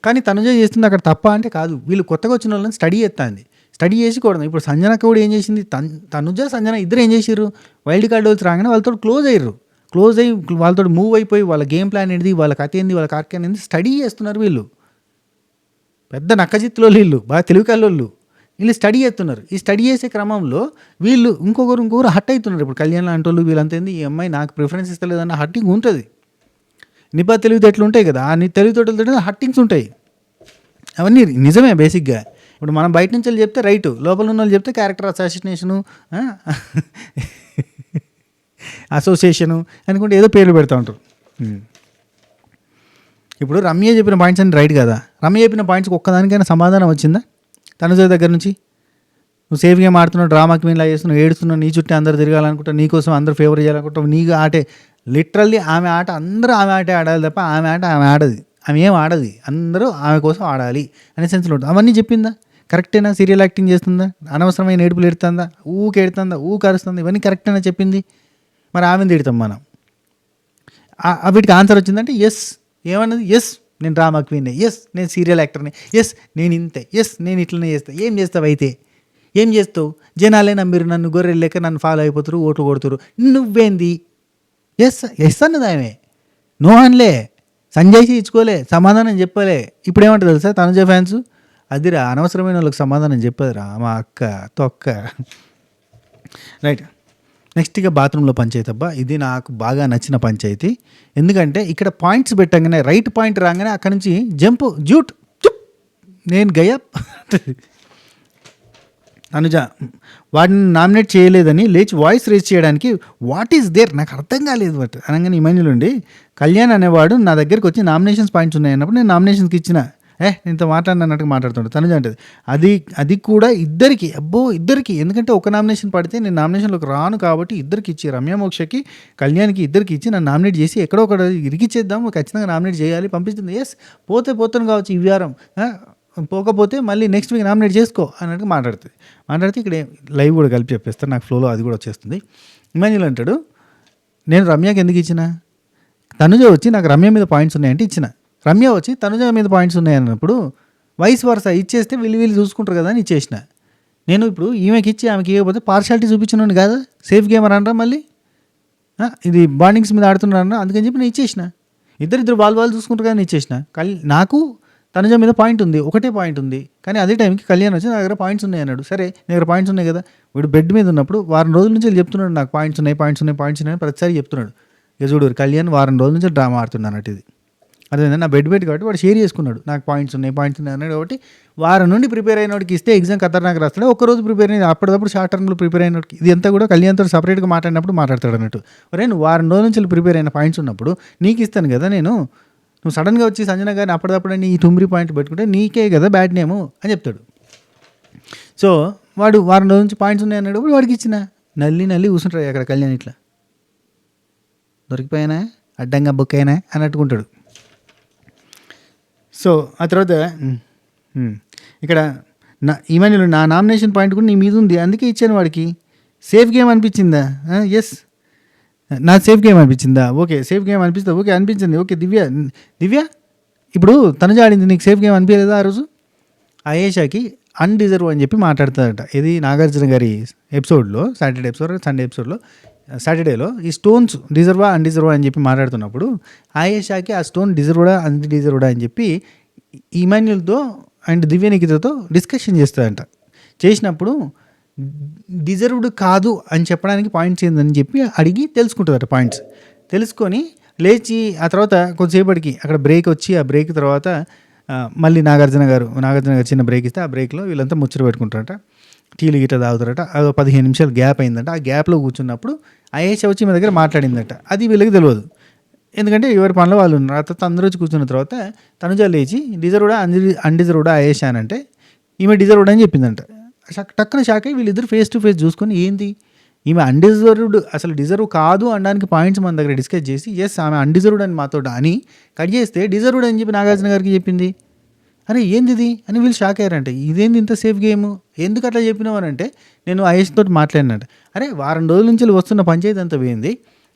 కానీ తనుజ చేస్తుంది అక్కడ తప్ప అంటే కాదు, వీళ్ళు కొత్తగా వచ్చిన వాళ్ళని స్టడీ చేసి కూడా. ఇప్పుడు సంజనక్క కూడా ఏం చేసింది, తనుజ సంజన ఇద్దరు ఏం చేసారు, వైల్డ్ కార్డ్ వాళ్ళు రాగానే వాళ్ళతో క్లోజ్ అయ్యి వాళ్ళతో మూవ్ అయిపోయి వాళ్ళ గేమ్ ప్లాన్ ఏంటి, వాళ్ళ కథ ఏంది, వాళ్ళ కార్యక్రమం ఏంది స్టడీ చేస్తున్నారు. వీళ్ళు పెద్ద నక్కజిత్తులో వీళ్ళు బాగా తెలివికల్లోళ్ళు, వీళ్ళు స్టడీ చేస్తున్నారు. ఈ స్టడీ చేసే క్రమంలో వీళ్ళు ఇంకొకరు హట్ అవుతున్నారు. ఇప్పుడు కళ్యాణ్ లాంటి వాళ్ళు వీళ్ళంతా ఏంది, ఈ అమ్మాయి నాకు ప్రిఫరెన్స్ ఇస్తలేదన్న హట్టింగ్ ఉంటుంది. నిపా తెలివితేటలు ఉంటాయి కదా, ఆ తెలివితేటలతో హట్టింగ్స్ ఉంటాయి. అవన్నీ నిజమే బేసిక్గా. ఇప్పుడు మనం బయట నుంచి వాళ్ళు చెప్తే రైటు, లోపల ఉన్న వాళ్ళు చెప్తే క్యారెక్టర్ అసోసియేషను అనుకుంటే ఏదో పేర్లు పెడతా ఉంటారు. ఇప్పుడు రమ్య చెప్పిన పాయింట్స్ అన్ని రైట్ కదా, రమ్య చెప్పిన పాయింట్స్కి ఒక్కదానికైనా సమాధానం వచ్చిందా తనుజ దగ్గర నుంచి? నువ్వు సేఫ్ గేమ్ ఆడుతున్నావు, డ్రామా క్వీన్ లా చేస్తున్నావు, ఏడుస్తున్నావు, నీ చుట్టూ అందరు తిరగాలనుకుంటావు, నీకోసం అందరు ఫేవర్ చేయాలనుకుంటావు, నీకు ఆటే లిటరల్లీ ఆమె ఆట అందరూ ఆమె ఆటే ఆడాలి తప్ప ఆమె ఆట ఆమె ఆడది, ఆమె ఏం ఆడది, అందరూ ఆమె కోసం ఆడాలి అనే సెన్స్లో ఉంటుంది. అవన్నీ చెప్పిందా? కరెక్టేనా? సీరియల్ యాక్టింగ్ చేస్తుందా? అనవసరమైన ఏడుపులు ఎడుతుందా? ఊకెడుతుందా? ఊకరుస్తుందా? ఇవన్నీ కరెక్టేనా చెప్పింది? మరి ఆమెను తిడతాం మనం. వీటికి ఆన్సర్ వచ్చిందంటే ఎస్. ఏమన్నది? ఎస్ నేను డ్రామా క్వీన్నే, ఎస్ నేను సీరియల్ యాక్టర్ని, ఎస్ నేను ఇంతే, ఎస్ నేను ఇట్లనే చేస్తా. ఏం చేస్తావు అయితే? ఏం చేస్తావు? జనాలే నమ్మిరు, నన్ను గొర్రెలు లెక్క నన్ను ఫాలో అయిపోతారు, ఓట్లు కొడుతురు, నువ్వేంది? ఎస్ ఎస్ అన్నది ఆమె. నో అనలే, సంజయ్ ఇచ్చుకోలే, సమాధానం చెప్పలే. ఇప్పుడు ఏమంటారు తెలుసా తనుజ ఫ్యాన్స్? అదిరా అనవసరమైన వాళ్ళకి సమాధానం చెప్పదురా మా అక్క తొక్క. రైట్, నెక్స్ట్ ఇక బాత్రూంలో పంచాయతీ. అబ్బా ఇది నాకు బాగా నచ్చిన పంచాయతీ. ఎందుకంటే ఇక్కడ పాయింట్స్ పెట్టగానే రైట్ పాయింట్ రాగానే అక్కడి నుంచి జంప్ జూట్ చుప్ నేను గయప్. అనుజ వాడిని నామినేట్ చేయలేదని లేచి వాయిస్ రేజ్ చేయడానికి వాట్ ఈస్ దేర్ నాకు అర్థం కాలేదు బట్ అనగానే ఇమాన్యుల్ ఉండి కళ్యాణ్ అనేవాడు నా దగ్గరికి వచ్చి నామినేషన్స్ పాయింట్స్ ఉన్నాయి అన్నప్పుడు నేను నామినేషన్స్కి ఇచ్చిన ఇంత మాట్లాడినట్టుగా మాట్లాడుతుండే తనుజ అంటది. అది కూడా ఇద్దరికి, అబ్బో ఇద్దరికి, ఎందుకంటే ఒక నామినేషన్ పడితే నేను నామినేషన్లోకి రాను కాబట్టి ఇద్దరికి ఇచ్చి, రమ్య మోక్షకి కళ్యాణ్కి ఇద్దరికి ఇచ్చి నన్ను నామినేట్ చేసి ఎక్కడో ఒకటి ఇరికిచ్చేద్దాం, ఖచ్చితంగా నామినేట్ చేయాలి, పంపిస్తుంది. ఎస్ పోతాను కావచ్చు ఈ వారం, పోకపోతే మళ్ళీ నెక్స్ట్ వీక్ నామినేట్ చేసుకో అన్నట్టుగా మాట్లాడితే ఇక్కడ లైవ్ కూడా కలిపి చెప్పేస్తారు, నాకు ఫ్లోలో అది కూడా వచ్చేస్తుంది. ఇమాన్యుల్ అంటాడు నేను రమ్యకి ఎందుకు ఇచ్చిన, తనుజ వచ్చి నాకు రమ్య మీద పాయింట్స్ ఉన్నాయంటే ఇచ్చిన, రమ్య వచ్చి తనుజ మీద పాయింట్స్ ఉన్నాయన్నప్పుడు వైస్ వర్సా ఇచ్చేస్తే వీళ్ళు చూసుకుంటారు కదా అని ఇచ్చేసిన. నేను ఇప్పుడు ఈమెకి ఇచ్చి ఆమెకి ఇవ్వకపోతే పార్షాలిటీ చూపించినాను కదా, సేఫ్ గేమర్ అనరా మళ్ళీ, ఇది బాండింగ్స్ మీద ఆడుతున్నారన్న, అందుకని చెప్పి నేను ఇచ్చేసిన. ఇద్దరు వాళ్ళు చూసుకుంటారు కదా ఇచ్చేసిన. నాకు తనుజ మీద పాయింట్ ఉంది, ఒకటే పాయింట్ ఉంది, కానీ అదే టైంకి కళ్యాణ్ వచ్చి నా దగ్గర పాయింట్స్ ఉన్నాయి అన్నాడు. సరే నీ దగ్గర పాయింట్స్ ఉన్నాయి కదా, వీడు బెడ్ మీద ఉన్నప్పుడు వారం రోజుల నుంచి చెప్తున్నాడు నాకు పాయింట్స్ ఉన్నాయి ప్రతిసారి చెప్తున్నాడు. ఇక చూడు కళ్యాణ్ వారం రోజుల నుంచి డ్రామా ఆడుతున్నాను అన్నట్టు. ఇది అదే నా బెడ్ కాబట్టి వాడు షేర్ చేసుకున్నాడు, నాకు పాయింట్స్ ఉన్నాయి అన్నాడు. కాబట్టి వారం నుండి ప్రిపేర్ అయినోడికి ఇస్తే ఎగ్జామ్ ఖతర్నాక్ రాస్తాడు, ఒక్కరోజు ప్రిపేర్ అయిన అప్పటికప్పుడు షార్ట్ టర్మ్లో ప్రిపేర్ అయినోడికి ఇది అంతా కూడా కళ్యాణ్తో సపరేట్గా మాట్లాడినప్పుడు మాట్లాడతాడు అన్నట్టు. ఒరే నువ్వు వారం రోజుల నుంచి ప్రిపేర్ అయిన పాయింట్స్ ఉన్నప్పుడు నీకు ఇస్తాను కదా నేను, నువ్వు సడన్గా వచ్చి సంజన గారిని అప్పటికప్పుడు నీ తుమ్మిరి పాయింట్ పెట్టుకుంటే నీకే కదా బ్యాడ్ నేము అని చెప్తాడు. సో వాడు వారం రోజుల నుంచి పాయింట్స్ ఉన్నాయి అన్నాడు, వాడికి ఇచ్చిన నల్లి కూర్చుంటాడు అక్కడ కళ్యాణ్ ఇట్లా దొరికిపోయానా అడ్డంగా బుక్ అయినా అన్నట్టుకుంటాడు. సో ఆ తర్వాత ఇక్కడ ఇమాన్యుల్ నా నామినేషన్ పాయింట్ కూడా నీ మీద ఉంది అందుకే ఇచ్చాను వాడికి. సేఫ్ గేమ్ అనిపించిందా? ఎస్ నా సేఫ్ గేమ్ అనిపించిందా? ఓకే సేఫ్ గేమ్ అనిపిస్తుందా? ఓకే అనిపించింది. ఓకే దివ్య ఇప్పుడు తనుజ ఆడింది నీకు సేఫ్ గేమ్ అనిపించలేదా? ఆ రోజు ఆయేషాకి అన్డిజర్వ్ అని చెప్పి మాట్లాడుతుందట. ఇది నాగార్జున గారి ఎపిసోడ్లో, సండే ఎపిసోడ్లో సాటర్డేలో ఈ స్టోన్స్ డిజర్వా అన్డిజర్వా అని చెప్పి మాట్లాడుతున్నప్పుడు ఆయేషాకి ఆ స్టోన్ డిజర్వ్డా అన్డిజర్వ్డా అని చెప్పి ఇమాన్యుల్తో అండ్ దివ్యనికితతో డిస్కషన్ చేస్తుందంట. చేసినప్పుడు డిజర్వ్డ్ కాదు అని చెప్పడానికి పాయింట్స్ ఏందని చెప్పి అడిగి తెలుసుకుంటుందట. పాయింట్స్ తెలుసుకొని లేచి ఆ తర్వాత కొద్దిసేపటికి అక్కడ బ్రేక్ వచ్చి ఆ బ్రేక్ తర్వాత మళ్ళీ నాగార్జున గారు చిన్న బ్రేక్ ఇస్తే ఆ బ్రేక్లో వీళ్ళంతా ముచ్చట పెట్టుకుంటారట, టీలు గిట్ట తాగుతారట. అది 15 నిమిషాలు గ్యాప్ అయిందంట. ఆ గ్యాప్లో కూర్చున్నప్పుడు ఆయేషా వచ్చి మీ దగ్గర మాట్లాడిందట. అది వీళ్ళకి తెలియదు, ఎందుకంటే ఎవరి పనిలో వాళ్ళు ఉన్నారు. ఆ తర్వాత అందరూ వచ్చి కూర్చున్న తర్వాత తనుజ లేచి డిజర్వ్డా అన్డిజర్వ్డా ఆయేషా అని అంటే ఈమె డిజర్వ్డ్ అని చెప్పిందంట. టక్కున షాక్ అయ్యి వీళ్ళిద్దరు ఫేస్ టు ఫేస్ చూసుకొని ఏంది ఈమె అన్డిజర్వ్డ్ అసలు డిజర్వ్ కాదు అనడానికి పాయింట్స్ మన దగ్గర డిస్కస్ చేసి ఎస్ ఆమె అన్డిజర్వ్డ్ అని మాతో అని కట్ చేస్తే డిజర్వ్డ్ అని చెప్పి నాగార్జున గారికి చెప్పింది. అరే ఏంది ఇది అని వీళ్ళు షాక్ అయ్యారంటే, ఇదేంది ఇంత సేఫ్ గేమ్ ఎందుకు అట్లా చెప్పినావు అని అంటే నేను ఐఎస్ తోటి మాట్లాడినట్టు. అరే వారం రోజుల నుంచి వస్తున్న పంచాయతీ అంతా పోయింది,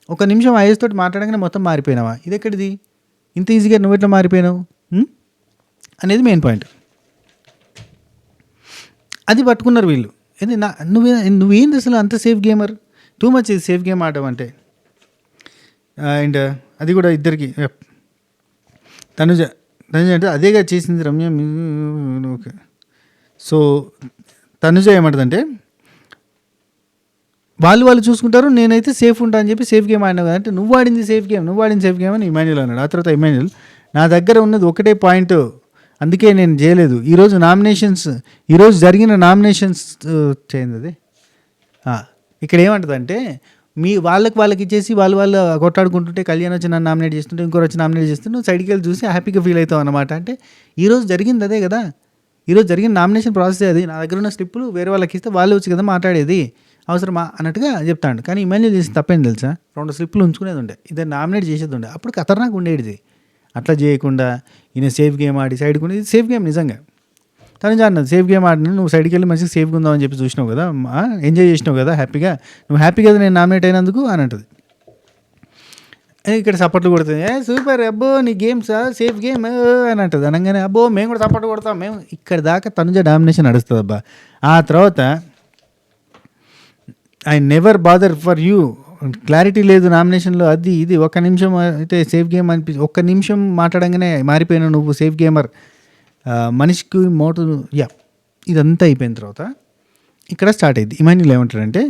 ఒక నిమిషం ఐఎస్ తోటి మాట్లాడగానే మొత్తం మారిపోయినావా? ఇది ఎక్కడిది ఇంత ఈజీగా నువ్వు ఎట్లా మారిపోయినావు అనేది మెయిన్ పాయింట్. అది పట్టుకున్నారు వీళ్ళు. ఏంది నువ్వేంది అసలు అంత సేఫ్ గేమర్, టూ మచ్ ఇది సేఫ్ గేమ్ ఆడడం అంటే. అండ్ అది కూడా ఇద్దరికి తనుజ అంటే అదేగా చేసింది రమ్య. ఓకే సో తనుజ ఏమంటుందంటే వాళ్ళు చూసుకుంటారు, నేనైతే సేఫ్ ఉంటా అని చెప్పి సేఫ్ గేమ్ ఆడినా కదా అంటే నువ్వు ఆడింది సేఫ్ గేమ్ అని ఇమాన్యుల్ అన్నాడు. ఆ తర్వాత ఇమాన్యుల్ నా దగ్గర ఉన్నది ఒకటే పాయింట్, అందుకే నేను చేయలేదు. ఈరోజు జరిగిన నామినేషన్స్ చేయండి. అది ఇక్కడ ఏమంటుందంటే వాళ్ళకి ఇచ్చేసి వాళ్ళు కొట్లాడుకుంటుంటే కళ్యాణ్ వచ్చి నన్ను నామినేట్ చేస్తుంటే ఇంకోరు వచ్చి నామినేట్ చేస్తుంటే నువ్వు సైడ్కి వెళ్ళి చూసి హ్యాపీగా ఫీల్ అవుతావు అనమాట. అంటే ఈరోజు జరిగింది అదే కదా, ఈరోజు జరిగిన నామినేషన్ ప్రాసెస్ అది. నా దగ్గర ఉన్న స్లిప్పులు వేరే వాళ్ళకి ఇస్తే వాళ్ళు వచ్చి కదా మాట్లాడేది, అవసరమా అన్నట్టుగా చెప్తాడు. కానీ ఇమాన్యుల్ చేసి తప్పేం తెలుసా, 2 స్లిప్పులు ఉంచుకునేది ఉండే, ఇద్దరు నామినేట్ చేసేది ఉండే, అప్పుడు ఖతర్నాక్ ఉండేది. అట్లా చేయకుండా ఈయన సేఫ్ గేమ్ ఆడి సైడ్కి ఉండి, ఇది సేఫ్ గేమ్ నిజంగా. తనుజ అన్నది సేఫ్ గేమ్ ఆడిన, నువ్వు సైడ్కి వెళ్ళి మంచిగా సేఫ్గా ఉందామని చెప్పి చూసినావు కదా, ఎంజాయ్ చేసినావు కదా హ్యాపీగా, నువ్వు హ్యాపీ కదా నేను నామినేట్ అయినందుకు అని అంటుంది. ఇక్కడ సపోర్ట్లు కొడుతుంది, సూపర్ అబ్బో నీ గేమ్సా సేఫ్ గేమ్ అని అంటుంది. అనగానే అబ్బో మేము కూడా సపోర్ట్ కొడతాం మేము. ఇక్కడ దాకా తనుజ డామినేషన్ నడుస్తుంది అబ్బా. ఆ తర్వాత I never bother for you, clarity లేదు నామినేషన్లో, అది ఇది 1 నిమిషం అయితే సేఫ్ గేమ్ ఒక్క నిమిషం మాట్లాడంగానే మారిపోయినావు నువ్వు సేఫ్ గేమర్, మనిషికి మోటు ఇదంతా అయిపోయిన తర్వాత ఇక్కడ స్టార్ట్ అయింది. ఇమాన్యుల్ ఏమంటాడంటే,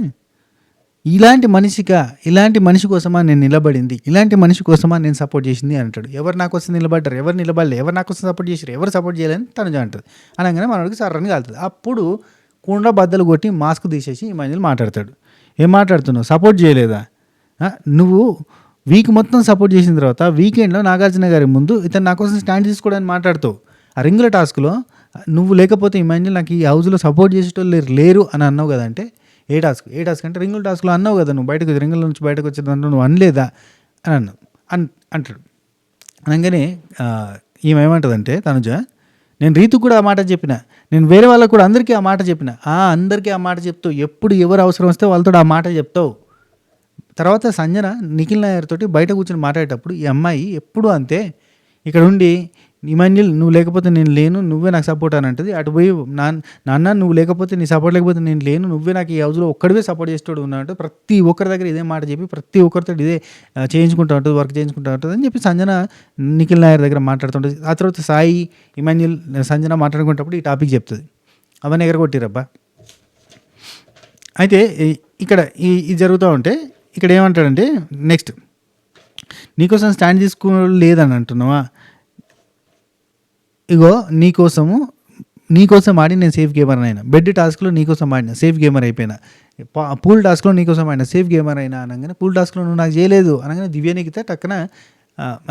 ఇలాంటి మనిషి కోసమా నేను నిలబడింది, ఇలాంటి మనిషి కోసమా నేను సపోర్ట్ చేసింది అంటాడు. ఎవరు నా కోసం నిలబడ్డారు, ఎవరు నిలబడలే, ఎవరు నా కోసం సపోర్ట్ చేశారు, ఎవరు సపోర్ట్ చేయలేని తనుజ అంటుంది. అనగానే మనోడికి సర్రని కాలుతుంది. అప్పుడు కుండ బద్దలు కొట్టి మాస్క్ తీసేసి ఇమాన్యుల్ మాట్లాడతాడు. ఏం మాట్లాడుతున్నావు, సపోర్ట్ చేయలేదా నువ్వు, వీక్ మొత్తం సపోర్ట్ చేసిన తర్వాత వీకెండ్లో నాగార్జున గారి ముందు ఇతను నా కోసం స్టాండ్ తీసుకోవడానికి మాట్లాడుతావు. ఆ రింగుల టాస్క్లో నువ్వు లేకపోతే ఇమాన్యుల్ నాకు ఈ హౌస్లో సపోర్ట్ చేసేటోళ్ళు లేరు అని అన్నావు కదంటే, ఏ టాస్క్ అంటే రింగుల టాస్క్లో అన్నావు కదా, నువ్వు రింగుల నుంచి బయటకు వచ్చేదాంట్లో నువ్వు అనలేదా అని అన్నావు అంటాడు. అనగానే ఏమంటుందంటే తనుజ, నేను రీతుకు కూడా ఆ మాట చెప్పిన, నేను వేరే వాళ్ళకు కూడా అందరికీ ఆ మాట చెప్పిన, అందరికీ ఆ మాట చెప్తావు, ఎప్పుడు ఎవరు అవసరం వస్తే వాళ్ళతో ఆ మాట చెప్తావు. తర్వాత సంజన నిఖిల్ నాయర్ తోటి బయట కూర్చొని మాట్లాడేటప్పుడు ఈ అమ్మాయి ఎప్పుడు అంతే, ఇక్కడ ఉండి ఇమాన్యుల్ నువ్వు లేకపోతే నేను లేను, నువ్వే నాకు సపోర్ట్ అని అంటుంది. అటు పోయి నాన్న నువ్వు లేకపోతే నీ సపోర్ట్ లేకపోతే నేను లేను, నువ్వే నాకు ఈ హౌస్లో ఒక్కడివే సపోర్ట్ చేసేవాడు ఉన్నట్టు ప్రతి ఒక్కరి దగ్గర ఇదే మాట చెప్పి ప్రతి ఒక్కరితో ఇదే చేయించుకుంటూ ఉంటుంది, వర్క్ చేయించుకుంటూ ఉంటుంది అని చెప్పి సంజన నిఖిల్ నాయర్ దగ్గర మాట్లాడుతుంటుంది. ఆ తర్వాత సాయి ఇమాన్యుల్ సంజన మాట్లాడుకునేటప్పుడు ఈ టాపిక్ చెప్తుంది. అవన్నీ ఎగరగొట్టిరబ్బా. అయితే ఇక్కడ ఇది జరుగుతూ ఉంటే ఇక్కడ ఏమంటాడంటే నెక్స్ట్, నీకోసం స్టాండ్ తీసుకోలేదని అంటున్నావా, ఇగో నీకోసం ఆడి నేను సేఫ్ గేమర్ అయినా, బెడ్ టాస్క్లో నీకోసం ఆడినా సేఫ్ గేమర్ అయిపోయినా, పూల్ టాస్క్లో నీకోసం ఆడినా సేఫ్ గేమర్ అయినా అనగానే, పూల్ టాస్క్లో నువ్వు నాకు చేయలేదు అనగానే దివ్యానికితే టక్కన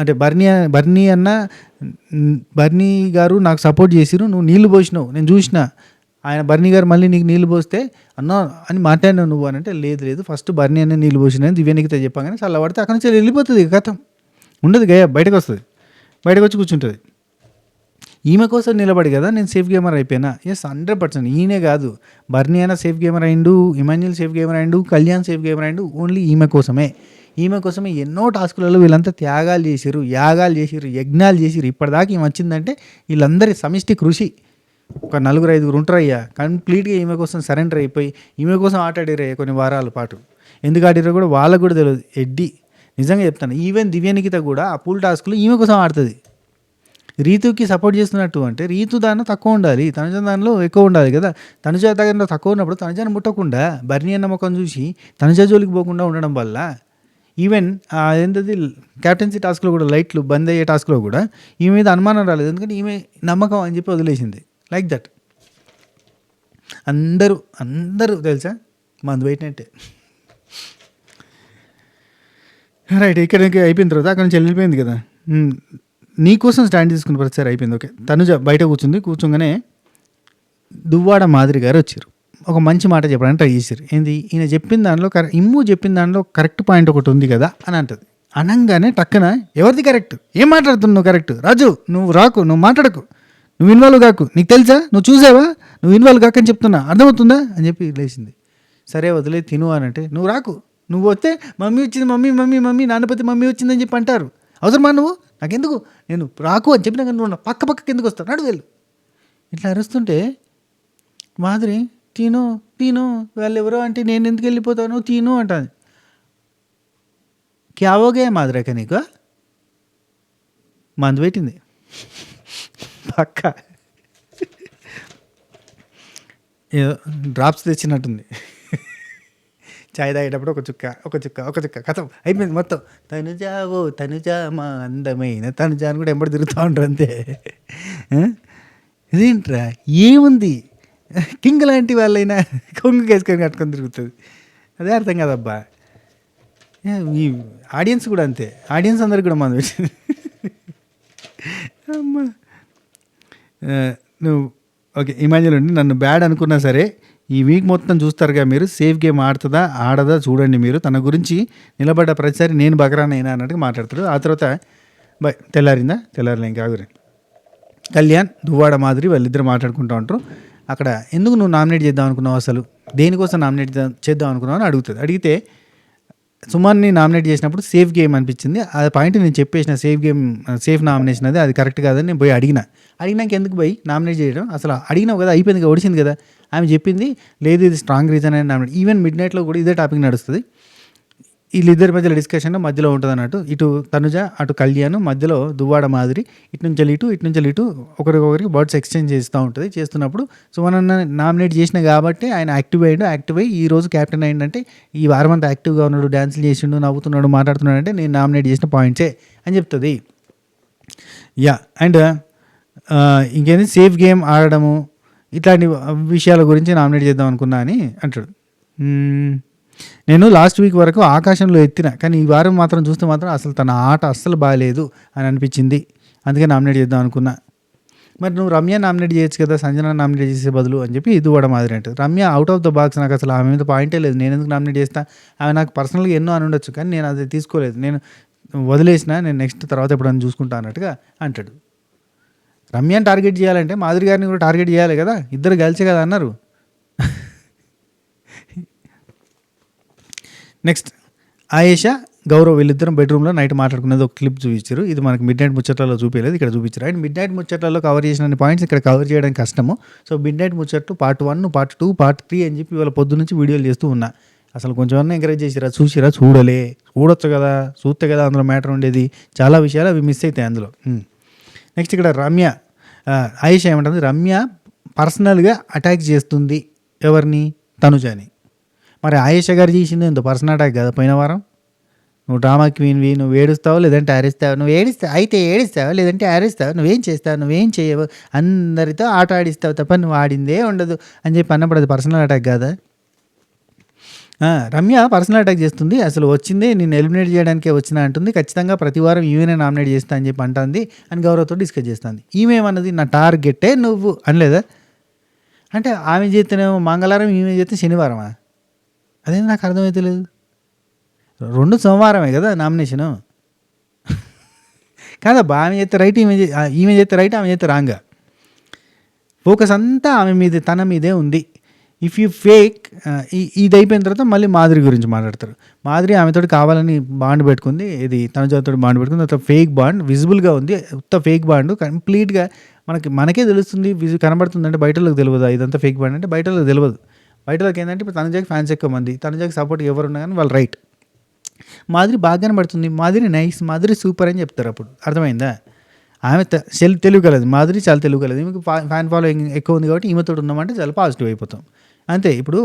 అంటే బర్నీ గారు నాకు సపోర్ట్ చేసిరు, నువ్వు నీళ్లు పోసినావు నేను చూసిన, ఆయన బర్నీ గారు మళ్ళీ నీకు నీళ్ళు పోస్తే అన్నా అని మాట్లాడినావు నువ్వు అని అంటే, లేదు ఫస్ట్ బర్నీ అనే నీళ్ళు పోసినా దివ్యానికితే చెప్పగానే చల్లబడితే అక్కడి నుంచి వెళ్ళిపోతుంది, కథం ఉండదు, గయ బయటకు వస్తుంది, బయటకు వచ్చి కూర్చుంటుంది. ఈమె కోసం నిలబడి కదా నేను సేఫ్ గేమర్ అయిపోయినా. 100%. ఈయనే కాదు, బర్నీ అయినా సేఫ్ గేమర్ అయిండు, ఇమాన్యుల్ సేఫ్ గేమర్ అయిండు, కళ్యాణ్ సేఫ్ గేమర్ అయిండు, ఓన్లీ ఈమె కోసమే ఎన్నో టాస్కులలో వీళ్ళంతా త్యాగాలు చేసిరు, యాగాలు చేసిరు, యజ్ఞాలు చేసిరు. ఇప్పటిదాకా ఈమె వచ్చిందంటే వీళ్ళందరి సమిష్టి కృషి. ఒక 4-5 ఉంటారయ్యా కంప్లీట్గా ఈమె కోసం సరెండర్ అయిపోయి ఈమె కోసం ఆటాడిరయ్యా కొన్ని వారాల పాటు. ఎందుకు ఆడిరో కూడా వాళ్ళకు కూడా తెలియదు. ఎడ్డి నిజంగా చెప్తాను, ఈవెన్ దివ్యానికిత కూడా ఆ పూల్ టాస్క్లో ఈమె కోసం ఆడుతుంది. రీతుకి సపోర్ట్ చేస్తున్నట్టు అంటే రీతు దానిలో తక్కువ ఉండాలి, తనుజ దానిలో ఎక్కువ ఉండాలి కదా. తనుజ దానిలో తక్కువ ఉన్నప్పుడు తనుజాన్ని ముట్టకుండా బర్నీ అన్న ముఖం చూసి తనుజ జోలికి పోకుండా ఉండడం వల్ల, ఈవెన్ ఏంటది క్యాప్టెన్సీ టాస్క్లో కూడా లైట్లు బంద్ అయ్యే టాస్క్లో కూడా ఈమె మీద అనుమానం రాలేదు, ఎందుకంటే ఈమె నమ్మకం అని చెప్పి వదిలేసింది. లైక్ దట్ అందరూ తెలుసా మందు బయటనట్టే. రైట్, ఇక్కడికి అయిపోయిన తర్వాత అక్కడ నుంచి వెళ్ళిపోయింది కదా, నీకోసం స్టాండ్ తీసుకున్న ప్రతిసారి అయిపోయింది. ఓకే, తనుజ బయట కూర్చోగానే దువ్వాడ మాదిరి గారు వచ్చారు. ఒక మంచి మాట చెప్పడానికి ట్రై చేశారు. ఏంది, ఈయన చెప్పిన దానిలో చెప్పిన దానిలో కరెక్ట్ పాయింట్ ఒకటి ఉంది కదా అని అంటుంది. అనగానే టక్కన ఎవరిది కరెక్ట్, ఏం మాట్లాడుతున్నావు, నువ్వు కరెక్ట్ రాజు, నువ్వు రాకు, నువ్వు మాట్లాడకు, నువ్వు ఇన్వాల్వ్ కాకు, నీకు తెలుసా, నువ్వు చూసావా, నువ్వు ఇన్వాల్వ్ కాకని చెప్తున్నా, అర్థమవుతుందా అని చెప్పి లేచింది. సరే వదిలే తిను అని అంటే, నువ్వు రాకు, నువ్వు వస్తే మమ్మీ వచ్చింది, మమ్మీ నాన్నపతి మమ్మీ వచ్చిందని చెప్పి అంటారు, అవసరమా నువ్వు, నాకెందుకు, నేను రాకు అని చెప్పినా కానీ నువ్వు పక్కకి ఎందుకు వస్తావు, నడు వెళ్ళు. ఇట్లా అరుస్తుంటే మాదిరి తీను వాళ్ళు ఎవరో అంటే నేను ఎందుకు వెళ్ళిపోతాను తీను అంటాను. క్యావోగే మాదిరాక నీకు మందు పెట్టింది పక్క, ఏదో డ్రాప్స్ తెచ్చినట్టుంది. చాయ్ తాగేటప్పుడు ఒక చుక్క కథం అయిపోయింది మొత్తం. తనుజా మా అందమైన తనుజా అని కూడా ఎంబడి తిరుగుతూ ఉంటారు అంతే. ఇదేంట్రా ఏముంది, కింగ్ లాంటి వాళ్ళైనా కొంగు కేసుకొని కట్టుకొని తిరుగుతుంది, అదే అర్థం కాదబ్బా. ఈ ఆడియన్స్ కూడా అంతే, ఆడియన్స్ అందరికి కూడా మనం పెట్టింది. అమ్మా నువ్వు ఓకే ఇమాజిన్ ఉండి నన్ను బ్యాడ్ అనుకున్నా సరే ఈ వీక్ మొత్తం చూస్తారుగా మీరు, సేఫ్ గేమ్ ఆడుతుందా ఆడదా చూడండి మీరు. తన గురించి నిలబడ్డ ప్రతిసారి నేను బకరానైనా అన్నట్టుగా మాట్లాడతారు. ఆ తర్వాత బై తెల్లారిందా, తెల్లారిలే ఇంకా ఆగురే. కళ్యాణ్ దువ్వాడ మాదిరి వాళ్ళిద్దరు మాట్లాడుకుంటూ ఉంటారు. అక్కడ ఎందుకు నువ్వు నామినేట్ చేద్దాం అనుకున్నావు, అసలు దేనికోసం నామినేట్ చేద్దాం అనుకున్నావు అని అడుగుతుంది. అడిగితే సుమన్ని నామినేట్ చేసినప్పుడు సేఫ్ గేమ్ అనిపించింది. ఆ పాయింట్ నేను చెప్పేసిన, సేఫ్ గేమ్ సేఫ్ నామినేషన్ అది కరెక్ట్ కాదని నేను పోయి అడిగినాక ఎందుకు పోయి నామినేట్ చేయడం, అసలు అడిగినావు కదా అయిపోయింది కదా, ఒడిచింది కదా. ఆమె చెప్పింది లేదు ఇది స్ట్రాంగ్ రీజన్ అని నామినేట్. ఈవెన్ మిడ్ నైట్లో కూడా ఇదే టాపిక్ నడుస్తుంది. వీళ్ళిద్దరి మధ్యలో డిస్కషన్ మధ్యలో ఉంటుంది అన్నట్టు. ఇటు తనుజ అటు కళ్యాణ్, మధ్యలో దువ్వాడ మాదిరి ఇటు నుంచి ఇటు ఒకరికొకరికి బర్డ్స్ ఎక్స్చేంజ్ చేస్తూ ఉంటుంది. చేస్తున్నప్పుడు సుమనన్న నామినేట్ చేసిన కాబట్టి ఆయన యాక్టివ్ అయ్యి ఈ రోజు క్యాప్టెన్ అయ్యిందంటే ఈ వారం అంతా యాక్టివ్గా ఉన్నాడు, డ్యాన్సులు చేసిండు, నవ్వుతున్నాడు, మాట్లాడుతున్నాడు అంటే నేను నామినేట్ చేసిన పాయింట్సే అని చెప్తుంది. యా అండ్ ఇంకేంది సేఫ్ గేమ్ ఆడడము ఇట్లాంటి విషయాల గురించి నామినేట్ చేద్దాం అనుకున్నా అని అంటాడు. నేను లాస్ట్ వీక్ వరకు ఆకాశంలో ఎత్తిన, కానీ ఈ వారం మాత్రం చూస్తే మాత్రం అసలు తన ఆట అస్సలు బాగాలేదు అని అనిపించింది, అందుకే నామినేట్ చేద్దాం అనుకున్నా. మరి నువ్వు రమ్య నామినేట్ చేయొచ్చు కదా, సంజన నామినేట్ చేసే బదులు అని చెప్పి ఇది కూడా మాదిరి అంటే. Ramya out of the box, నాకు అసలు ఆమె మీద పాయింటే లేదు, నేను ఎందుకు నామినేట్ చేస్తా. ఆమె నాకు పర్సనల్గా ఎన్నో అని ఉండొచ్చు, కానీ నేను అది తీసుకోలేదు, నేను వదిలేసిన, నేను నెక్స్ట్ తర్వాత ఎప్పుడైనా చూసుకుంటా అన్నట్టుగా అంటాడు. రమ్యని టార్గెట్ చేయాలంటే మాధురి గారిని కూడా టార్గెట్ చేయాలి కదా, ఇద్దరు కలిసే కదా అన్నారు. నెక్స్ట్ ఆయేషా గౌరవ్ వీళ్ళిద్దరం బెడ్రూమ్లో నైట్ మాట్లాడుకునేది ఒక క్లిప్ చూపించారు. ఇది మనకి మిడ్ నైట్ ముచ్చట్లలో చూపించలేదు, ఇక్కడ చూపించారు. అండ్ మిడ్ నైట్ ముచ్చట్లలో కవర్ చేసిన పాయింట్స్ ఇక్కడ కవర్ చేయడానికి కష్టము. సో మిడ్ నైట్ ముచ్చట్లు పార్ట్ 1, పార్ట్ 2, పార్ట్ 3 అని చెప్పి ఇవాళ పొద్దు నుంచి వీడియోలు చేస్తూ ఉన్నా. అసలు కొంచెం ఎంకరేజ్ చేసిరా, చూసిరా, చూడొచ్చు కదా, చూస్తే కదా అందులో మ్యాటర్ ఉండేది. చాలా విషయాలు అవి మిస్ అవుతాయి అందులో. నెక్స్ట్ ఇక్కడ రమ్య ఆయేషా ఏమంటుంది, రమ్య పర్సనల్గా అటాక్ చేస్తుంది ఎవరిని, తనుజని. మరి ఆయేషా గారు చేసింది ఎంతో పర్సనల్ అటాక్ కదా పోయిన వారం. నువ్వు డ్రామా క్వీన్వి, నువ్వు ఏడుస్తావు లేదంటే అరేస్తావు, నువ్వు ఏడుస్తావు లేదంటే అరేస్తావు, నువ్వేం చేయవు, అందరితో ఆట ఆడిస్తావు తప్ప నువ్వు ఆడిందే ఉండదు అని చెప్పి అన్నప్పుడు అది పర్సనల్ అటాక్ కాదా. రమ్య పర్సనల్ అటాక్ చేస్తుంది, అసలు వచ్చిందే నేను ఎలిమినేట్ చేయడానికే వచ్చినా అంటుంది, ఖచ్చితంగా ప్రతి వారం ఈమెనే నామినేట్ చేస్తా అని చెప్పి అంటుంది అని గౌరవతో డిస్కస్ చేస్తుంది. ఈమెమన్నది నా టార్గెటే నువ్వు అనలేదా. అంటే ఆమె చేస్తేనేమో మంగళవారం, ఈమె చేస్తే శనివారమా, అదేంటి నాకు అర్థమైతే లేదు. 2 సోమవారమే కదా నామినేషను కాదబ్బా. ఆమె చేస్తే రైట్, ఈమె చేస్తే రైట్, ఆమె చేస్తే రాంగా. ఫోకస్ అంతా ఆమె మీద, తన మీదే ఉంది. ఇఫ్ యూ ఫేక్ ఇది అయిపోయిన తర్వాత మళ్ళీ మాధురి గురించి మాట్లాడతారు. మాధురి ఆమెతో కావాలని బాండ్ పెట్టుకుంది, ఇది తనుజతో బాండ్ పెట్టుకుంది, అంత ఫేక్ బాండ్ విజిబుల్గా ఉంది, ఉత్త ఫేక్ బాండ్ కంప్లీట్గా మనకే తెలుస్తుంది, కనబడుతుంది అంటే బయటలోకి తెలియదు. ఇదంతా ఫేక్ బాండ్ అంటే బయటలోకి తెలియదు. బయటలోకి ఏంటంటే ఇప్పుడు తనుజాకి ఫ్యాన్స్ ఎక్కువ మంది, తనుజాకి సపోర్ట్ ఎవరు ఉన్నా కానీ వాళ్ళు రైట్. మాధురి బాగా కనబడుతుంది, మాధురి నైస్, మాధురి సూపర్ అని చెప్తారు. అప్పుడు అర్థమైందా. ఆమె తెలుగు కలదు, మాధురి చాలా తెలుగు కలదు. ఈమెకు ఫ్యాన్ ఫాలోయింగ్ ఎక్కువ ఉంది కాబట్టి ఈమెతో ఉన్నామంటే చాలా పాజిటివ్ అయిపోతాం అంతే. ఇప్పుడు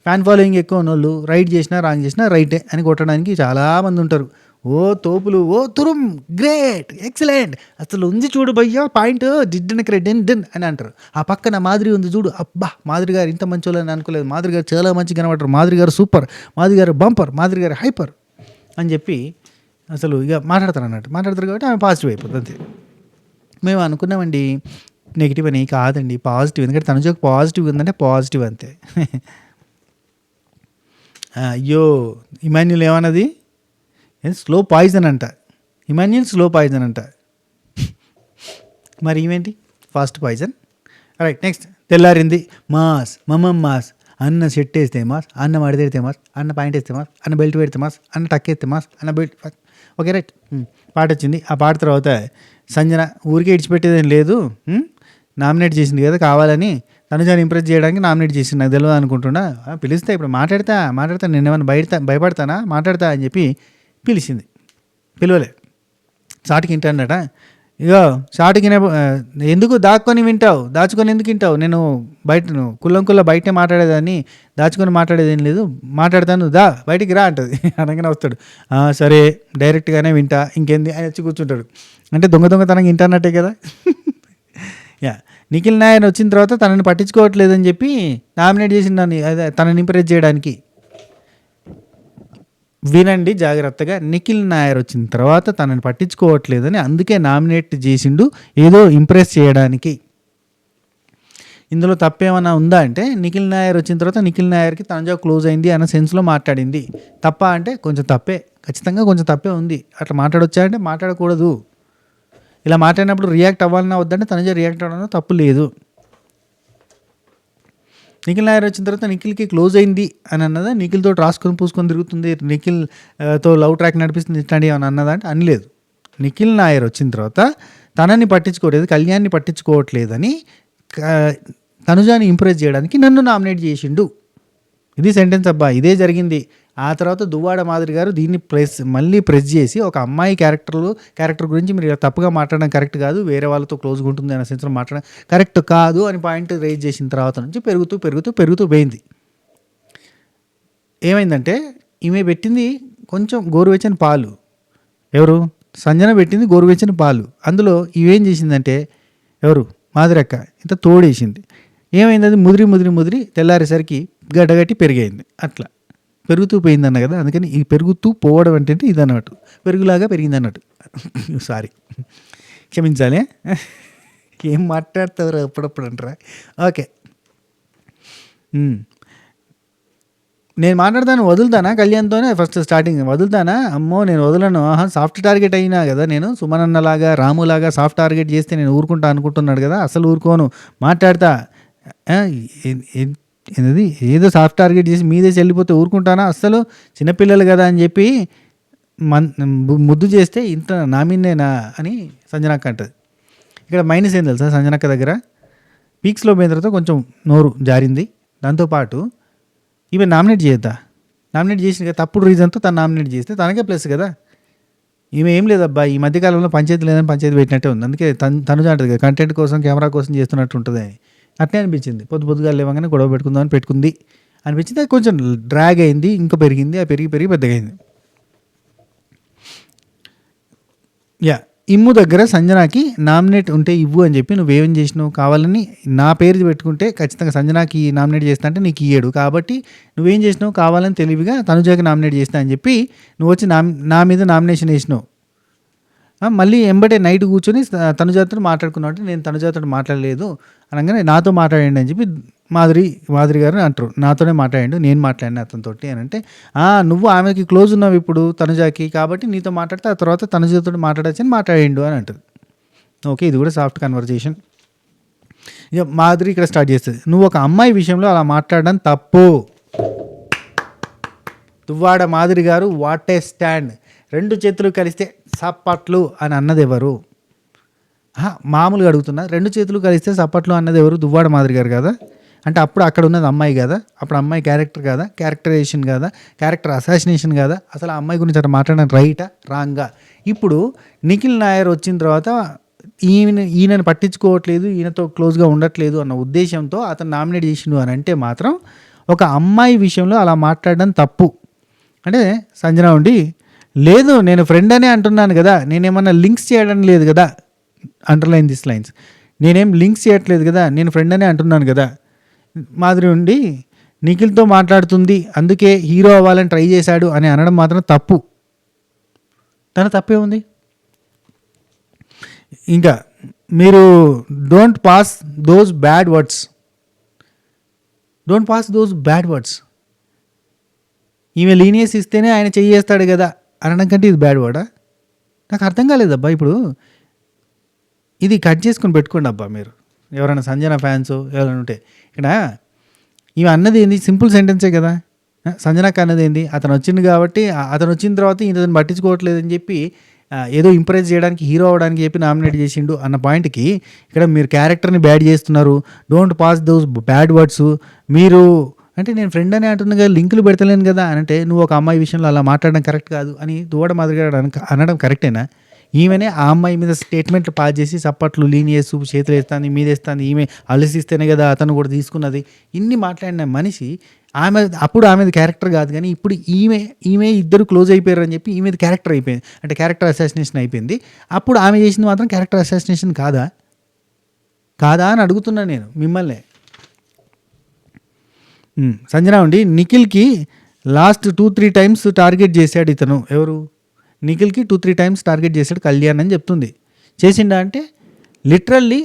ఫ్యాన్ ఫాలోయింగ్ ఎక్కువ ఉన్న వాళ్ళు రైట్ చేసినా రాంగ్ చేసినా రైటే అని కొట్టడానికి చాలామంది ఉంటారు. ఓ తోపులు, ఓ తురుం, గ్రేట్, ఎక్సలెంట్, అసలు ఉంది చూడు భయ్యా పాయింట్, డిడ్డనకి రెడ్డెన్ అని అంటారు. ఆ పక్కన మాధురి ఉంది చూడు, అబ్బా మాధురి గారు ఇంత మంచి వాళ్ళని అనుకోలేదు, మాధురి గారు చాలా మంచిగా కనబడతారు, మాధురి గారు సూపర్, మాధురి గారు బంపర్, మాధురి గారు హైపర్ అని చెప్పి అసలు ఇక మాట్లాడతారు కాబట్టి ఆమె పాజిటివ్ అయిపోతుంది అంతే. మేము అనుకున్నామండి నెగిటివ్ అని, కాదండి పాజిటివ్, ఎందుకంటే తన జోక్ పాజిటివ్ ఉందంటే పాజిటివ్ అంతే. అయ్యో ఇమాన్యుల్ ఏమన్నది, స్లో పాయిజన్ అంట, ఇమాన్యుల్ స్లో పాయిజన్ అంట, మరి ఇవేంటి ఫాస్ట్ పాయిజన్. రైట్. నెక్స్ట్ తెల్లారింది, మాస్ మాస్, అన్న సెట్ వేస్తే మాస్, అన్న మడితేడితే మాస్, అన్న పాయింట్ వేస్తే మాస్, అన్న బెల్ట్ పెడితే మాస్, అన్న టక్ వేస్తే మాస్, అన్న బెల్ట్. Okay right. పాట వచ్చింది. ఆ పాట తర్వాత సంజన ఊరికే ఇడిచిపెట్టేదేం లేదు, నామినేట్ చేసింది కదా కావాలని, తనుజాని ఇంప్రెస్ చేయడానికి నామినేట్ చేసింది, నాకు తెలియదు అనుకుంటున్నా, పిలిస్తే ఇప్పుడు మాట్లాడతా నేను ఏమైనా భయపడతానా, మాట్లాడతా అని చెప్పి పిలిచింది. పిలవలే, షార్ట్కి వింటానట. ఇగో షార్ట్కి ఎందుకు దాచుకొని ఎందుకు వింటావు, నేను కుల్ల బయటే మాట్లాడేదాన్ని, దాచుకొని మాట్లాడేదేం లేదు, మాట్లాడతాను దా బయటికి రా అంటుంది. అనగానే వస్తాడు, సరే డైరెక్ట్గానే వింటా ఇంకేంది అని వచ్చి కూర్చుంటాడు. అంటే దొంగతనంగా వింటానట్టే కదా. యా నిఖిల్ నాయన్ వచ్చిన తర్వాత తనని పట్టించుకోవట్లేదని చెప్పి నామినేట్ చేసిందని, అదే తనని ఇంప్రెస్ చేయడానికి. వినండి జాగ్రత్తగా. నిఖిల్ నాయర్ వచ్చిన తర్వాత తనని పట్టించుకోవట్లేదని అందుకే నామినేట్ చేసిండు, ఏదో ఇంప్రెస్ చేయడానికి. ఇందులో తప్పేమన్నా ఉందా అంటే, నిఖిల్ నాయర్ వచ్చిన తర్వాత నిఖిల్ నాయర్కి తనుజ క్లోజ్ అయింది అన్న సెన్స్లో మాట్లాడింది. తప్ప అంటే కొంచెం తప్పే, ఖచ్చితంగా కొంచెం తప్పే ఉంది. అట్లా మాట్లాడొచ్చా అంటే మాట్లాడకూడదు. ఇలా మాట్లాడినప్పుడు రియాక్ట్ అవ్వాలన్నా వద్దంటే తనుజ రియాక్ట్ అవ్వడం తప్పు లేదు. నిఖిల్ నాయర్ వచ్చిన తర్వాత నిఖిల్కి క్లోజ్ అయింది అని అన్నదా, నిఖిల్తో రాసుకొని పూసుకొని తిరుగుతుంది, నిఖిల్తో లవ్ ట్రాక్ నడిపిస్తుంది ఇట్లాంటివి అని అన్నదా అంటే అనలేదు. నిఖిల్ నాయర్ వచ్చిన తర్వాత తనని పట్టించుకోవట్లేదు, కళ్యాణ్ని పట్టించుకోవట్లేదని తనుజాని ఇంప్రెస్ చేయడానికి నన్ను నామినేట్ చేసిండు. ఇది సెంటెన్స్ అబ్బా, ఇదే జరిగింది. ఆ తర్వాత దువ్వాడ మాదిరి గారు దీన్ని మళ్ళీ ప్రెస్ చేసి ఒక అమ్మాయి క్యారెక్టర్ గురించి మీరు ఇలా తప్పుగా మాట్లాడడం కరెక్ట్ కాదు, వేరే వాళ్ళతో క్లోజ్గా ఉంటుంది అనే సెన్స్లో మాట్లాడడం కరెక్ట్ కాదు అని పాయింట్ రేజ్ చేసిన తర్వాత నుంచి పెరుగుతూ పోయింది. ఏమైందంటే ఈమె పెట్టింది కొంచెం గోరువెచ్చని పాలు, ఎవరు సంజన పెట్టింది గోరువెచ్చని పాలు, అందులో ఇవేం చేసిందంటే ఎవరు మాదిరక్క ఇంత తోడేసింది. ఏమైంది, అది ముదిరి తెల్లారేసరికి గడ్డగట్టి పెరిగైంది. అట్లా పెరుగుతూ పోయిందన్న కదా, అందుకని ఈ పెరుగుతూ పోవడం అంటే ఇది అన్నట్టు, పెరుగులాగా పెరిగింది అన్నట్టు. సారీ, క్షమించాలి. ఏం మాట్లాడతారు అప్పుడప్పుడు అంటారా. ఓకే, నేను మాట్లాడతాను, వదులుతానా కళ్యాణ్తోనే ఫస్ట్ స్టార్టింగ్ వదులుతానా? అమ్మో నేను వదలను. సాఫ్ట్ టార్గెట్ అయినా కదా నేను, సుమనన్నలాగా రాములాగా సాఫ్ట్ టార్గెట్ చేస్తే నేను ఊరుకుంటా అనుకుంటున్నాడు కదా, అసలు ఊరుకోను, మాట్లాడతా. ఏంది ఏదో సాఫ్ట్ టార్గెట్ చేసి మీదే చెల్లిపోతే ఊరుకుంటానా? అస్సలు చిన్నపిల్లలు కదా అని చెప్పి ముద్దు చేస్తే ఇంత నా మీదేనా అని సంజనక్క అంటది. ఇక్కడ మైనస్ ఏం తెలుసా, సంజనక్క దగ్గర పీక్స్లో పోయిన తర్వాత కొంచెం నోరు జారింది. దాంతోపాటు ఈమె నామినేట్ చేసిన కదా, తప్పుడు రీజన్తో తను నామినేట్ చేస్తే తనకే ప్లస్ కదా. ఈమె ఏం లేదబ్బా, ఈ మధ్యకాలంలో పంచాయతీ లేదని పంచాయతీ పెట్టినట్టే ఉంది. అందుకే తనుజ అంటది కదా, కంటెంట్ కోసం కెమెరా కోసం చేస్తున్నట్టు ఉంటుంది అని. అట్నే అనిపించింది. పొద్దుగా లేవగానే గొడవ పెట్టుకుందామని పెట్టుకుంది అనిపించింది. అది కొంచెం డ్రాగ్ అయింది, ఇంకా పెరిగింది, అది పెరిగి పెద్దగా అయింది. ఇమ్ము దగ్గర సంజనాకి నామినేట్ ఉంటే ఇవ్వు అని చెప్పి నువ్వేం చేసినావు, కావాలని నా పేరు పెట్టుకుంటే ఖచ్చితంగా సంజనాకి నామినేట్ చేస్తా అంటే నీకు ఇయ్యాడు, కాబట్టి నువ్వేం చేసినావు, కావాలని తెలివిగా తనుజాకి నామినేట్ చేస్తా అని చెప్పి నువ్వు వచ్చి నా మీద నామినేషన్ వేసినావు. మళ్ళీ ఎంబటే నైట్ కూర్చొని తనుజాతో మాట్లాడుకున్నావు అంటే నేను తనుజాతో మాట్లాడలేదు అనగానే నాతో మాట్లాడండి అని చెప్పి మాధురి గారు అంటారు. నాతోనే మాట్లాడండు, నేను మాట్లాడిన అతనితోటి అని అంటే, నువ్వు ఆమెకి క్లోజ్ ఉన్నావు ఇప్పుడు తనుజాకి, కాబట్టి నీతో మాట్లాడితే ఆ తర్వాత తనుజాతో మాట్లాడచ్చు అని మాట్లాడిండు అని అంటుంది. ఓకే, ఇది కూడా సాఫ్ట్ కన్వర్జేషన్. ఇక మాధురి ఇక్కడ స్టార్ట్ చేస్తుంది, నువ్వు ఒక అమ్మాయి విషయంలో అలా మాట్లాడడం తప్పు. దువ్వాడ మాధురి గారు వాట్ ఏ స్టాండ్, 2 చేతులు కలిస్తే సప్పట్లు అని అన్నది ఎవరు? మామూలుగా అడుగుతున్నా, 2 చేతులు కలిస్తే సప్పట్లు అన్నది ఎవరు? దువ్వాడ మాధురి గారు కదా. అంటే అప్పుడు అక్కడ ఉన్నది అమ్మాయి కదా, అప్పుడు అమ్మాయి క్యారెక్టర్ కదా, క్యారెక్టరైజేషన్ కదా, క్యారెక్టర్ అసాసినేషన్ కదా, అసలు ఆ అమ్మాయి గురించి అట్లా మాట్లాడడం రైటా రాంగా? ఇప్పుడు నిఖిల్ నాయర్ వచ్చిన తర్వాత ఈయనను పట్టించుకోవట్లేదు, ఈయనతో క్లోజ్గా ఉండట్లేదు అన్న ఉద్దేశంతో అతను నామినేట్ చేసిండు అని అంటే మాత్రం ఒక అమ్మాయి విషయంలో అలా మాట్లాడడం తప్పు. అంటే సంజన ఉండి, లేదు నేను ఫ్రెండ్ అనే అంటున్నాను కదా, నేనేమన్నా లింక్స్ చేయడం లేదు కదా, అండర్లైన్ దిస్ లైన్స్, నేనేం లింక్స్ చేయట్లేదు కదా, నేను ఫ్రెండ్ అనే అంటున్నాను కదా. మాదిరి ఉండి నిఖిల్తో మాట్లాడుతుంది అందుకే హీరో అవ్వాలని ట్రై చేశాడు అని అనడం మాత్రం తప్పు. తన తప్పే ఉంది. ఇంకా మీరు don't pass those bad words. ఈమె లీనియస్ ఇస్తేనే ఆయన చెయ్యేస్తాడు కదా అనడం కంటే ఇది బ్యాడ్ వర్డా? నాకు అర్థం కాలేదబ్బా. ఇప్పుడు ఇది కట్ చేసుకుని పెట్టుకోండి అబ్బా, మీరు ఎవరైనా సంజన ఫ్యాన్స్ ఎవరైనా ఉంటే. ఇక్కడ ఇవి అన్నది ఏంది, సింపుల్ సెంటెన్సే కదా. సంజనకు అన్నది ఏంది, అతను వచ్చింది కాబట్టి, అతను వచ్చిన తర్వాత ఈయన పట్టించుకోవట్లేదని చెప్పి ఏదో ఇంప్రెస్ చేయడానికి, హీరో అవ్వడానికి చెప్పి నామినేట్ చేసిండు అన్న పాయింట్కి ఇక్కడ మీరు క్యారెక్టర్ని బ్యాడ్ చేస్తున్నారు. Don't pass those bad words. మీరు అంటే నేను ఫ్రెండ్ అని అంటున్నా కదా, లింకులు పెడతలేను కదా అని అంటే, నువ్వు ఒక అమ్మాయి విషయంలో అలా మాట్లాడడం కరెక్ట్ కాదు అని దువ్వాడ మాదిరిగా అనడం కరెక్టేనా? ఈమెనే ఆ అమ్మాయి మీద స్టేట్మెంట్లు పాస్ చేసి సప్పట్లు లీనియస్ చేతులు వేస్తుంది, మీదేస్తుంది, ఈమె ఆలోచిస్తేనే కదా అతను కూడా తీసుకున్నది, ఇన్ని మాట్లాడిన మనిషి అప్పుడు ఆమెది క్యారెక్టర్ కాదు, కానీ ఇప్పుడు ఈమె ఇద్దరు క్లోజ్ అయిపోయారు అని చెప్పి ఈమెది క్యారెక్టర్ అయిపోయింది, అంటే క్యారెక్టర్ అసాసినేషన్ అయిపోయింది. అప్పుడు ఆమె చేసింది మాత్రం క్యారెక్టర్ అసాసినేషన్ కాదా అని అడుగుతున్నాను నేను మిమ్మల్ని. సంజన ఉండి నిఖిల్కి లాస్ట్ 2-3 టైమ్స్ టార్గెట్ చేశాడు ఇతను. ఎవరు? నిఖిల్‌కి 2-3 టైమ్స్ టార్గెట్ చేశాడు కళ్యాణ్ అని చెప్తుంది. చేసిండా అంటే లిటరల్లీ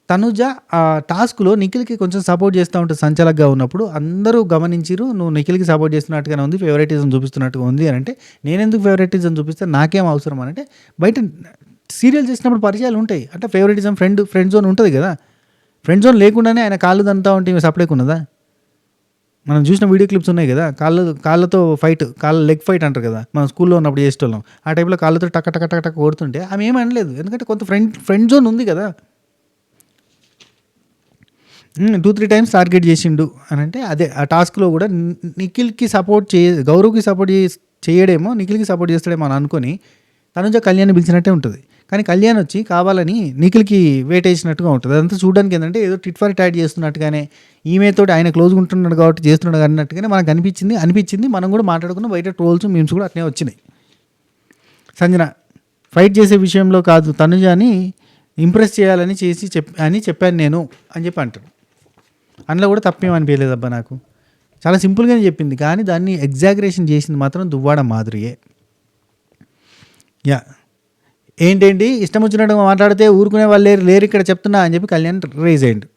తనుజ ఆ టాస్క్‌లో నిఖిల్‌కి కొంచెం సపోర్ట్ చేస్తా ఉంటది సంచలకగా ఉన్నప్పుడు. అందరూ గమనించిర్రు. నువ్వు నిఖిల్‌కి సపోర్ట్ చేస్తున్నట్టుగానే ఉంది. ఫేవరెటిజం చూపిస్తున్నట్టుగా ఉంది అనంటే, నేనెందుకు ఫేవరెటిజం చూపిస్తా? నాకేం అవసరం అనంటే, బయట సీరియల్ చేసినప్పుడు పరిచయాలు ఉంటాయి. అంటే ఫేవరెటిజం ఫ్రెండ్ జోన్ ఉంటది కదా! ఫ్రెండ్ జోన్ లేకుండానే ఆయన కాళ్ళు దంతా ఉంటే ఈమె సపరేట్‌గా ఉన్నదా? మనం చూసిన వీడియో క్లిప్స్ ఉన్నాయి కదా! కాళ్ళతో ఫైట్, లెగ్ ఫైట్ అంటారు కదా! మనం స్కూల్‌లో ఉన్నప్పుడు చేసేటోళ్ళం. ఆ టైప్‌లో కాళ్ళతో టక టక టక టక కొడుతుంటే ఆమె ఏమి అనలేదు. ఎందుకంటే కొంత ఫ్రెండ్ జోన్ ఉంది కదా! 2-3 టైమ్స్ టార్గెట్ చేసిండు అనంటే అదే ఆ టాస్క్‌లో కూడా నిఖిల్‌కి సపోర్ట్ గౌరవ్‌కి సపోర్ట్ చేయడేమో, నిఖిల్‌కి సపోర్ట్ చేస్తాడేమో అని అనుకోని తనుజ కళ్యాణ్‌ని పిలిచినట్టే ఉంటది. కానీ కళ్యాణ్ వచ్చి కావాలని నిఖిల్‌కి వేటేసినట్టుగా ఉంటది. అదంతా చూడడానికి ఏందంటే ఏదో టిట్ ఫర్ టాట్ చేస్తున్నట్టుగానే, ఈమెతోటి ఆయన క్లోజ్‌గా ఉంటున్నాడు కాబట్టి చేస్తున్నాడు అన్నట్టుగానే మనకు అనిపించింది. మనం కూడా మాట్లాడుకున్నాం. బయట ట్రోల్స్, మీమ్స్ కూడా అట్నే వచ్చినాయి. సంజన ఫైట్ చేసే విషయంలో కాదు, తనుజని ఇంప్రెస్ చేయాలని చెప్పాను నేను అని చెప్పి అంటాడు. అందులో కూడా తప్పేం అనిపించలేదబ్బా నాకు. చాలా సింపుల్గానే చెప్పింది. కానీ దాన్ని ఎగ్జాగరేషన్ చేసింది మాత్రం దువ్వాడ మాధురియే. ఏంటేంటి ఇష్టం వచ్చినట్టుగా మాట్లాడితే ఊరుకునే వాళ్ళు లేరు ఇక్కడ చెప్తున్నా అని చెప్పి కళ్యాణ్ రేజ్ అయ్యిండు.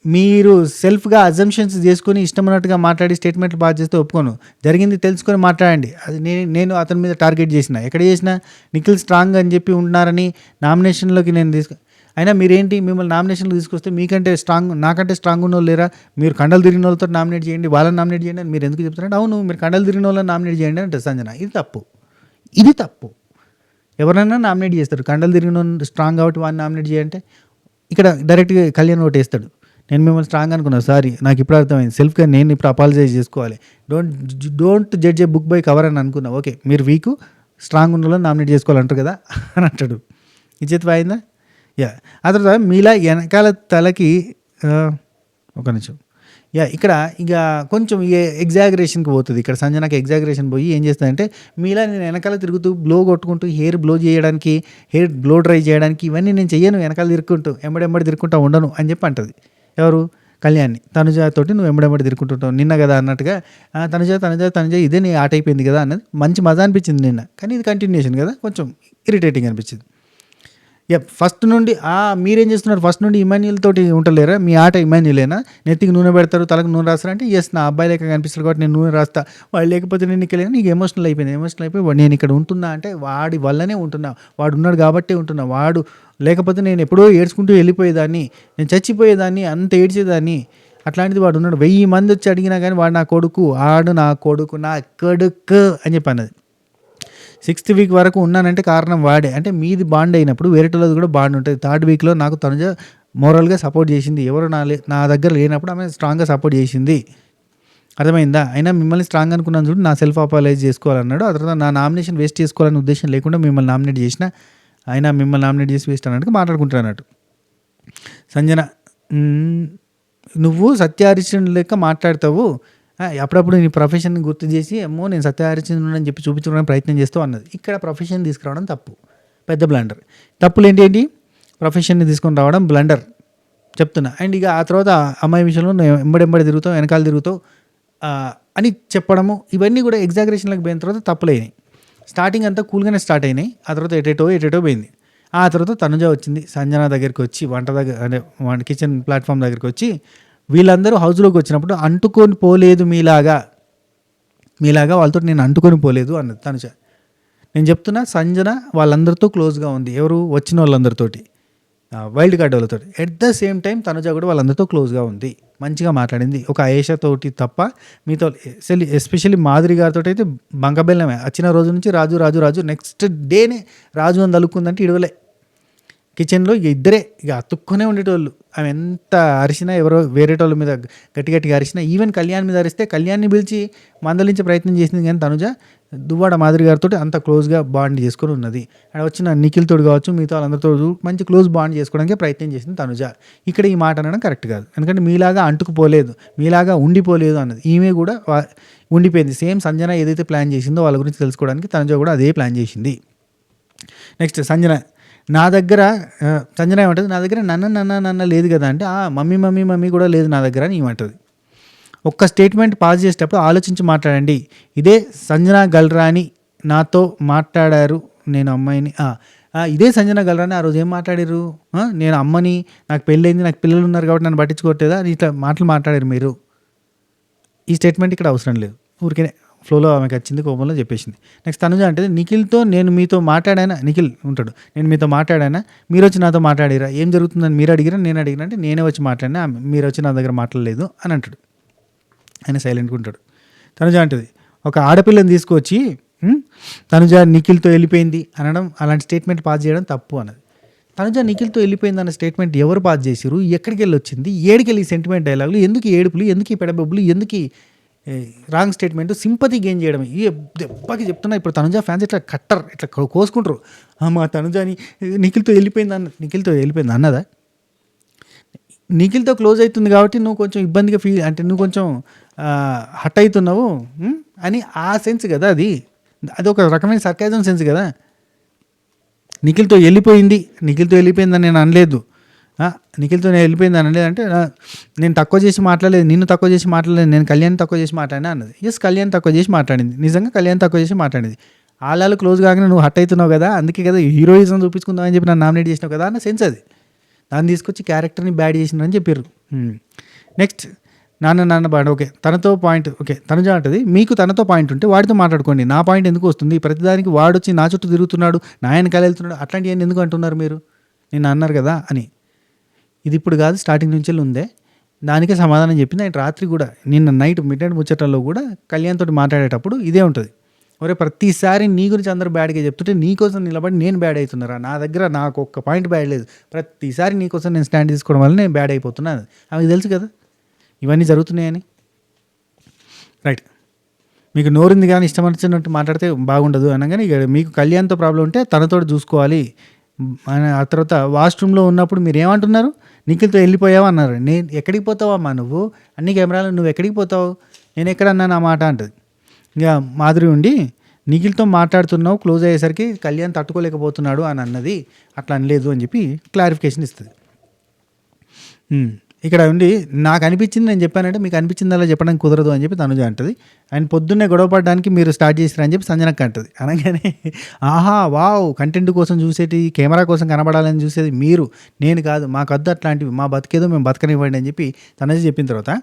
మీరు సెల్ఫ్గా అజంప్షన్స్ చేసుకొని ఇష్టం ఉన్నట్టుగా మాట్లాడి స్టేట్మెంట్లు పాస్ చేస్తే ఒప్పుకోను. జరిగింది తెలుసుకొని మాట్లాడండి. అది నేను అతని మీద టార్గెట్ ఎక్కడ చేసిన నిఖిల్ స్ట్రాంగ్ అని చెప్పి ఉన్నారని నామినేషన్లోకి నేను అయినా మీరేంటి, మిమ్మల్ని నామినేషన్లో తీసుకొస్తే మీకంటే నాకంటే స్ట్రాంగ్ ఉన్న వాళ్ళు లేరా? మీరు కండలు తిరిగిన వాళ్ళతో నామినేట్ చేయండి, వాళ్ళని నామినేట్ చేయండి అని మీరు ఎందుకు చెప్తున్నారంటే, అవును మీరు కండలు తిరిగిన వాళ్ళని నామినేట్ చేయండి అంటే సంజన. ఇది తప్పు. ఎవరైనా నామినేట్ చేస్తారు. కండలు తిరిగిన స్ట్రాంగ్ కాబట్టి వాడిని నామినేట్ చేయంటే, ఇక్కడ డైరెక్ట్గా కళ్యాణ్ ఒకటి వేస్తాడు. నేను మిమ్మల్ని స్ట్రాంగ్ అనుకున్నా, సారీ నాకు ఇప్పుడు అర్థమైంది, సెల్ఫ్గా నేను ఇప్పుడు అపాలజైజ్ చేసుకోవాలి. Don't judge A book by cover అని అనుకున్నా. ఓకే మీరు వీకు, స్ట్రాంగ్ ఉన్న వాళ్ళని నామినేట్ చేసుకోవాలంటారు కదా అని అంటాడు. ఇజ్జత్ వాయిందా? ఆ తర్వాత మీలా వెనకాల తలకి ఒక నిమిషం. ఇక్కడ ఇక కొంచెం ఎగ్జాగరేషన్కి పోతుంది. ఇక్కడ సంజనకి ఎగ్జాగరేషన్ పోయి ఏం చేస్తుందంటే, మీలా నేను వెనకాల తిరుగుతూ బ్లో కొట్టుకుంటూ హెయిర్ బ్లో చేయడానికి, హెయిర్ బ్లో డ్రై చేయడానికి ఇవన్నీ నేను చెయ్యను, వెనకాల తిరుక్కుంటూ ఎంబడి తిరుక్కుంటూ ఉండను అని చెప్పి అంటది. ఎవరు? కళ్యాణ్ని. తనుజతోటి నువ్వు ఎంబడి తిరుక్కుంటుంటావు నిన్న కదా అన్నట్టుగా. తనుజ ఇదే నీ ఆట అయిపోయింది కదా అన్నది మంచి మజా అనిపించింది నిన్న. కానీ ఇది కంటిన్యూషన్ కదా, కొంచెం ఇరిటేటింగ్ అనిపించింది. ఫస్ట్ నుండి మీరేం చేస్తున్నారు, ఫస్ట్ నుండి ఇమాన్యుల్ తోటి ఉంటలేరా? మీ ఆట ఇమాన్యులేనా? నెత్తికి నూనె పెడతారు, తలకు నూనె రాస్తారు అంటే నా అబ్బాయి లెక్క కనిపిస్తారు కాబట్టి నేను నూనె రాస్తా, వాడు లేకపోతే నేను ఇక్కడ నీకు ఎమోషనల్ అయిపోయి నేను ఇక్కడ ఉంటున్నా అంటే వాడి వల్లనే ఉంటున్నా, వాడు ఉన్నాడు కాబట్టే ఉంటున్నా, వాడు లేకపోతే నేను ఎప్పుడో ఏడ్చుకుంటూ వెళ్ళిపోయేదాన్ని, నేను చచ్చిపోయేదాన్ని, అంత ఏడ్చేదాన్ని. అట్లాంటిది వాడు ఉన్నాడు. 1000 మంది వచ్చి అడిగినా కానీ వాడు నా కొడుకు అని చెప్పి అన్నది. 6th వీక్ వరకు ఉన్నానంటే కారణం వాడే. అంటే మీది బాండ్ అయినప్పుడు వేరేటోళ్ళది కూడా బాండ్ ఉంటుంది. 3rd వీక్లో నాకు తనుజ మోరల్గా సపోర్ట్ చేసింది. ఎవరు నా దగ్గర లేనప్పుడు ఆమె స్ట్రాంగ్గా సపోర్ట్ చేసింది. అర్థమైందా? అయినా మిమ్మల్ని స్ట్రాంగ్ అనుకున్నాను చూడు, నా సెల్ఫ్ అపాలైజ్ చేసుకోవాలన్నాడు. ఆ తర్వాత నా నామినేషన్ వేస్ట్ చేసుకోవాలనే ఉద్దేశం లేకుండా మిమ్మల్ని నామినేట్ చేసిన, అయినా మిమ్మల్ని నామినేట్ చేసి వేస్ట్ అన్నట్టు మాట్లాడుకుంటారు అన్నట్టు. సంజన నువ్వు సత్యహరిశ్చంద్రుడు లెక్క మాట్లాడతావు, అప్పుడప్పుడు నీ ప్రొఫెషన్ గుర్తు చేసి అమ్మో నేను సత్యహరిశ్చంద్రుడు అని చెప్పి చూపించడానికి ప్రయత్నం చేస్తావు అన్నది. ఇక్కడ ప్రొఫెషన్ తీసుకురావడం తప్పు, పెద్ద బ్లండర్. తప్పులు ఏంటి? ప్రొఫెషన్ని తీసుకొని రావడం బ్లండర్ చెప్తున్నా. అండ్ ఇక ఆ తర్వాత అమ్మాయి విషయంలో ఎంబడి తిరుగుతావు, వెనకాల తిరుగుతావు అని చెప్పడము, ఇవన్నీ కూడా ఎగ్జాగరేషన్లకు పోయిన తర్వాత తప్పులైనాయి. స్టార్టింగ్ అంతా కూల్గానే స్టార్ట్ అయినాయి. ఆ తర్వాత ఎటేటో పోయింది. ఆ తర్వాత తనుజ వచ్చింది సంజన దగ్గరికి వచ్చి, వంట దగ్గర అంటే కిచెన్ ప్లాట్ఫామ్ దగ్గరికి వచ్చి, వీళ్ళందరూ హౌస్లోకి వచ్చినప్పుడు అంటుకొని పోలేదు మీలాగా వాళ్ళతో నేను అంటుకొని పోలేదు అన్నది తనుజ. నేను చెప్తున్నా, సంజన వాళ్ళందరితో క్లోజ్గా ఉంది. ఎవరు? వచ్చిన వాళ్ళందరితోటి, వైల్డ్ కార్డ్ వాళ్ళతో. At the same time Tanuja కూడా వాళ్ళందరితో క్లోజ్గా ఉంది, మంచిగా మాట్లాడింది. ఒక ఆయేషతోటి తప్ప మీతో, ఎస్పెషల్లీ మాధురి గారితో అయితే బంకబెల్లమే. వచ్చిన రోజు నుంచి రాజు నెక్స్ట్ డేనే రాజు అని తలుక్కుందంటే ఇడవలే. కిచెన్లో ఇద్దరే ఇక అతుక్కునే ఉండేటోళ్ళు. ఆమె ఎంత అరిసినా, ఎవరో వేరేటోళ్ళ మీద గట్టిగా అరిసినా, ఈవెన్ కళ్యాణ్ మీద అరిస్తే కళ్యాణ్ని పిలిచి మందలించే ప్రయత్నం చేసింది. కానీ తనుజ దువ్వాడ మాధురి గారితో అంత క్లోజ్గా బాండ్ చేసుకొని ఉన్నది. అక్కడ వచ్చిన నిఖిల్ తోడు కావచ్చు, మిగతా వాళ్ళందరితో మంచి క్లోజ్ బాండ్ చేసుకోవడానికి ప్రయత్నం చేసింది తనుజ. ఇక్కడ ఈ మాట అనడం కరెక్ట్ కాదు. ఎందుకంటే మీలాగా అంటుకుపోలేదు, మీలాగా ఉండిపోలేదు అన్నది. ఈమె కూడా ఉండిపోయింది. సేమ్ సంజన ఏదైతే ప్లాన్ చేసిందో వాళ్ళ గురించి తెలుసుకోవడానికి తనుజ కూడా అదే ప్లాన్ చేసింది. నెక్స్ట్ సంజన ఏమంటుంది, నా దగ్గర నన్న లేదు కదా అంటే, మమ్మీ కూడా లేదు నా దగ్గర అని ఏమంటుంది. ఒక్క స్టేట్మెంట్ పాజ్ చేసేటప్పుడు ఆలోచించి మాట్లాడండి. ఇదే సంజన గల్రాని నాతో మాట్లాడారు, నేను అమ్మాయిని ఇదే సంజన గల్రాని ఆ రోజు ఏం మాట్లాడారు, నేను అమ్మని, నాకు పెళ్ళైంది, నాకు పిల్లలు ఉన్నారు కాబట్టి నన్ను పట్టించుకోవట్లేదా, ఇట్లా మాటలు మాట్లాడారు మీరు. ఈ స్టేట్మెంట్ ఇక్కడ అవసరం లేదు, ఊరికే ఫ్లోలో ఆమెకు వచ్చింది, కోపంలో చెప్పేసింది. నెక్స్ట్ తనుజ అంటే నిఖిల్తో నేను మీతో మాట్లాడానా, నిఖిల్ ఉంటాడు, నేను మీతో మాట్లాడానా, మీరు వచ్చి నాతో మాట్లాడిరా, ఏం జరుగుతుందని మీరు అడిగిరా, నేను అడిగినా అంటే నేనే వచ్చి మాట్లాడినా, మీరు వచ్చి నా దగ్గర మాట్లాడలేదు అని అంటాడు. ఆయన సైలెంట్గా ఉంటాడు. తనుజ అంటది, ఒక ఆడపిల్లని తీసుకొచ్చి తనుజ నిఖిల్తో వెళ్ళిపోయింది అనడం, అలాంటి స్టేట్మెంట్ పాస్ చేయడం తప్పు అన్నది. తనుజ నిఖిల్తో వెళ్ళిపోయింది అన్న స్టేట్మెంట్ ఎవరు పాస్ చేసిరు, ఎక్కడికి వెళ్ళి వచ్చింది, ఏడికెళ్ళి సెంటిమెంట్ డైలాగులు, ఎందుకు ఏడుపులు, ఎందుకు ఈ పెడబొబ్బులు, ఎందుకు రాంగ్ స్టేట్మెంట్, సింపతి గెయిన్ చేయడం, ఈ దెబ్బకి చెప్తున్నా. ఇప్పుడు తనుజ ఫ్యాన్స్ ఇట్లా కట్టర్ ఇట్లా కోసుకుంటారు, మా తనుజని నిఖిల్తో వెళ్ళిపోయింది అన్నదా. నిఖిల్తో క్లోజ్ అవుతుంది కాబట్టి నువ్వు కొంచెం ఇబ్బందిగా ఫీల్, అంటే నువ్వు కొంచెం హట్ అవుతున్నావు అని ఆ సెన్స్ కదా, అది ఒక రకమైన సర్కాజం సెన్స్ కదా. నిఖిల్తో వెళ్ళిపోయిందని నేను అనలేదు, నిఖిల్తో నేను వెళ్ళిపోయిందని అనలేదు అంటే నేను తక్కువ చేసి మాట్లాడలేదు, నిన్ను తక్కువ చేసి మాట్లాడలేదు, నేను కళ్యాణ్ తక్కువ చేసి మాట్లాడినా అన్నది. ఎస్, కళ్యాణ్ తక్కువ చేసి మాట్లాడింది, నిజంగా కళ్యాణ్ తక్కువ చేసి మాట్లాడింది. ఆళ్ళు క్లోజ్ కాగానే నువ్వు హట్ అవుతున్నావు కదా, అందుకే కదా హీరోయిజం చూపించుకుందాం అని చెప్పి నన్ను నామినేట్ చేసినావు కదా అన్న సెన్స్ అది. దాన్ని తీసుకొచ్చి క్యారెక్టర్ని బ్యాడ్ చేసినారని చెప్పారు. నెక్స్ట్ నాన్న బాడు, ఓకే తనతో పాయింట్, ఓకే తనుజ అంటది, మీకు తనతో పాయింట్ ఉంటే వాడితో మాట్లాడుకోండి, నా పాయింట్ ఎందుకు వస్తుంది, ప్రతిదానికి వాడు వచ్చి నా చుట్టూ తిరుగుతున్నాడు, నా వెనకాల వెళ్తున్నాడు, అట్లాంటివన్నీ ఎందుకు అంటున్నారు మీరు, నేను అన్నారు కదా అని. ఇది ఇప్పుడు కాదు, స్టార్టింగ్ నుంచి ఉందే. దానికే సమాధానం చెప్పింది. ఆయన రాత్రి కూడా నిన్న నైట్ మిడ్ నైట్ ముచ్చటల్లో కూడా కళ్యాణ్ తోటి మాట్లాడేటప్పుడు ఇదే ఉంటుంది. ఒరే ప్రతిసారి నీ గురించి అందరూ బ్యాడ్గా చెప్తుంటే నీకోసం నిలబడి నేను బ్యాడ్ అవుతున్నారా, నా దగ్గర నాకు ఒక్క పాయింట్ బ్యాడ్ లేదు, ప్రతిసారి నీకోసం నేను స్టాండ్ తీసుకోవడం వల్ల నేను బ్యాడ్ అయిపోతున్నాను, ఆమెకు తెలుసు కదా ఇవన్నీ జరుగుతున్నాయని. రైట్, మీకు నోరుంది కానీ ఇష్టం వచ్చినట్టు మాట్లాడితే బాగుండదు అనగానే ఇక మీకు కళ్యాణ్తో ప్రాబ్లం ఉంటే తనతో చూసుకోవాలి. ఆ తర్వాత వాష్రూమ్లో ఉన్నప్పుడు మీరు ఏమంటున్నారు, నిఖిల్తో వెళ్ళిపోయావా అన్నారు. నేను ఎక్కడికి పోతావమ్మా నువ్వు, అన్ని కెమెరాలు నువ్వు ఎక్కడికి పోతావు, నేను ఎక్కడ అన్నాను ఆ మాట అంటది. ఇక మాధురి ఉండి నిఖిల్తో మాట్లాడుతున్నావు, క్లోజ్ అయ్యేసరికి కళ్యాణ్ తట్టుకోలేకపోతున్నాడు అని అన్నది, అట్లా అనలేదు అని చెప్పి క్లారిఫికేషన్ ఇస్తుంది. ఇక్కడ ఉండి నాకు అనిపించింది నేను చెప్పానంటే మీకు అనిపించింది అలా చెప్పడానికి కుదరదు అని చెప్పి తనుజ అంటది. ఆయన పొద్దున్నే గొడవపడడానికి మీరు స్టార్ట్ చేసిరని చెప్పి సంజనక్క అంటది. అనగానే ఆహా వావ్, కంటెంట్ కోసం చూసేటి, కెమెరా కోసం కనబడాలని చూసేది మీరు, నేను కాదు, మాకు వద్దు అట్లాంటివి, మా బతికేదో మేము బతకనివ్వండి అని చెప్పి తనుజ చెప్పిన తర్వాత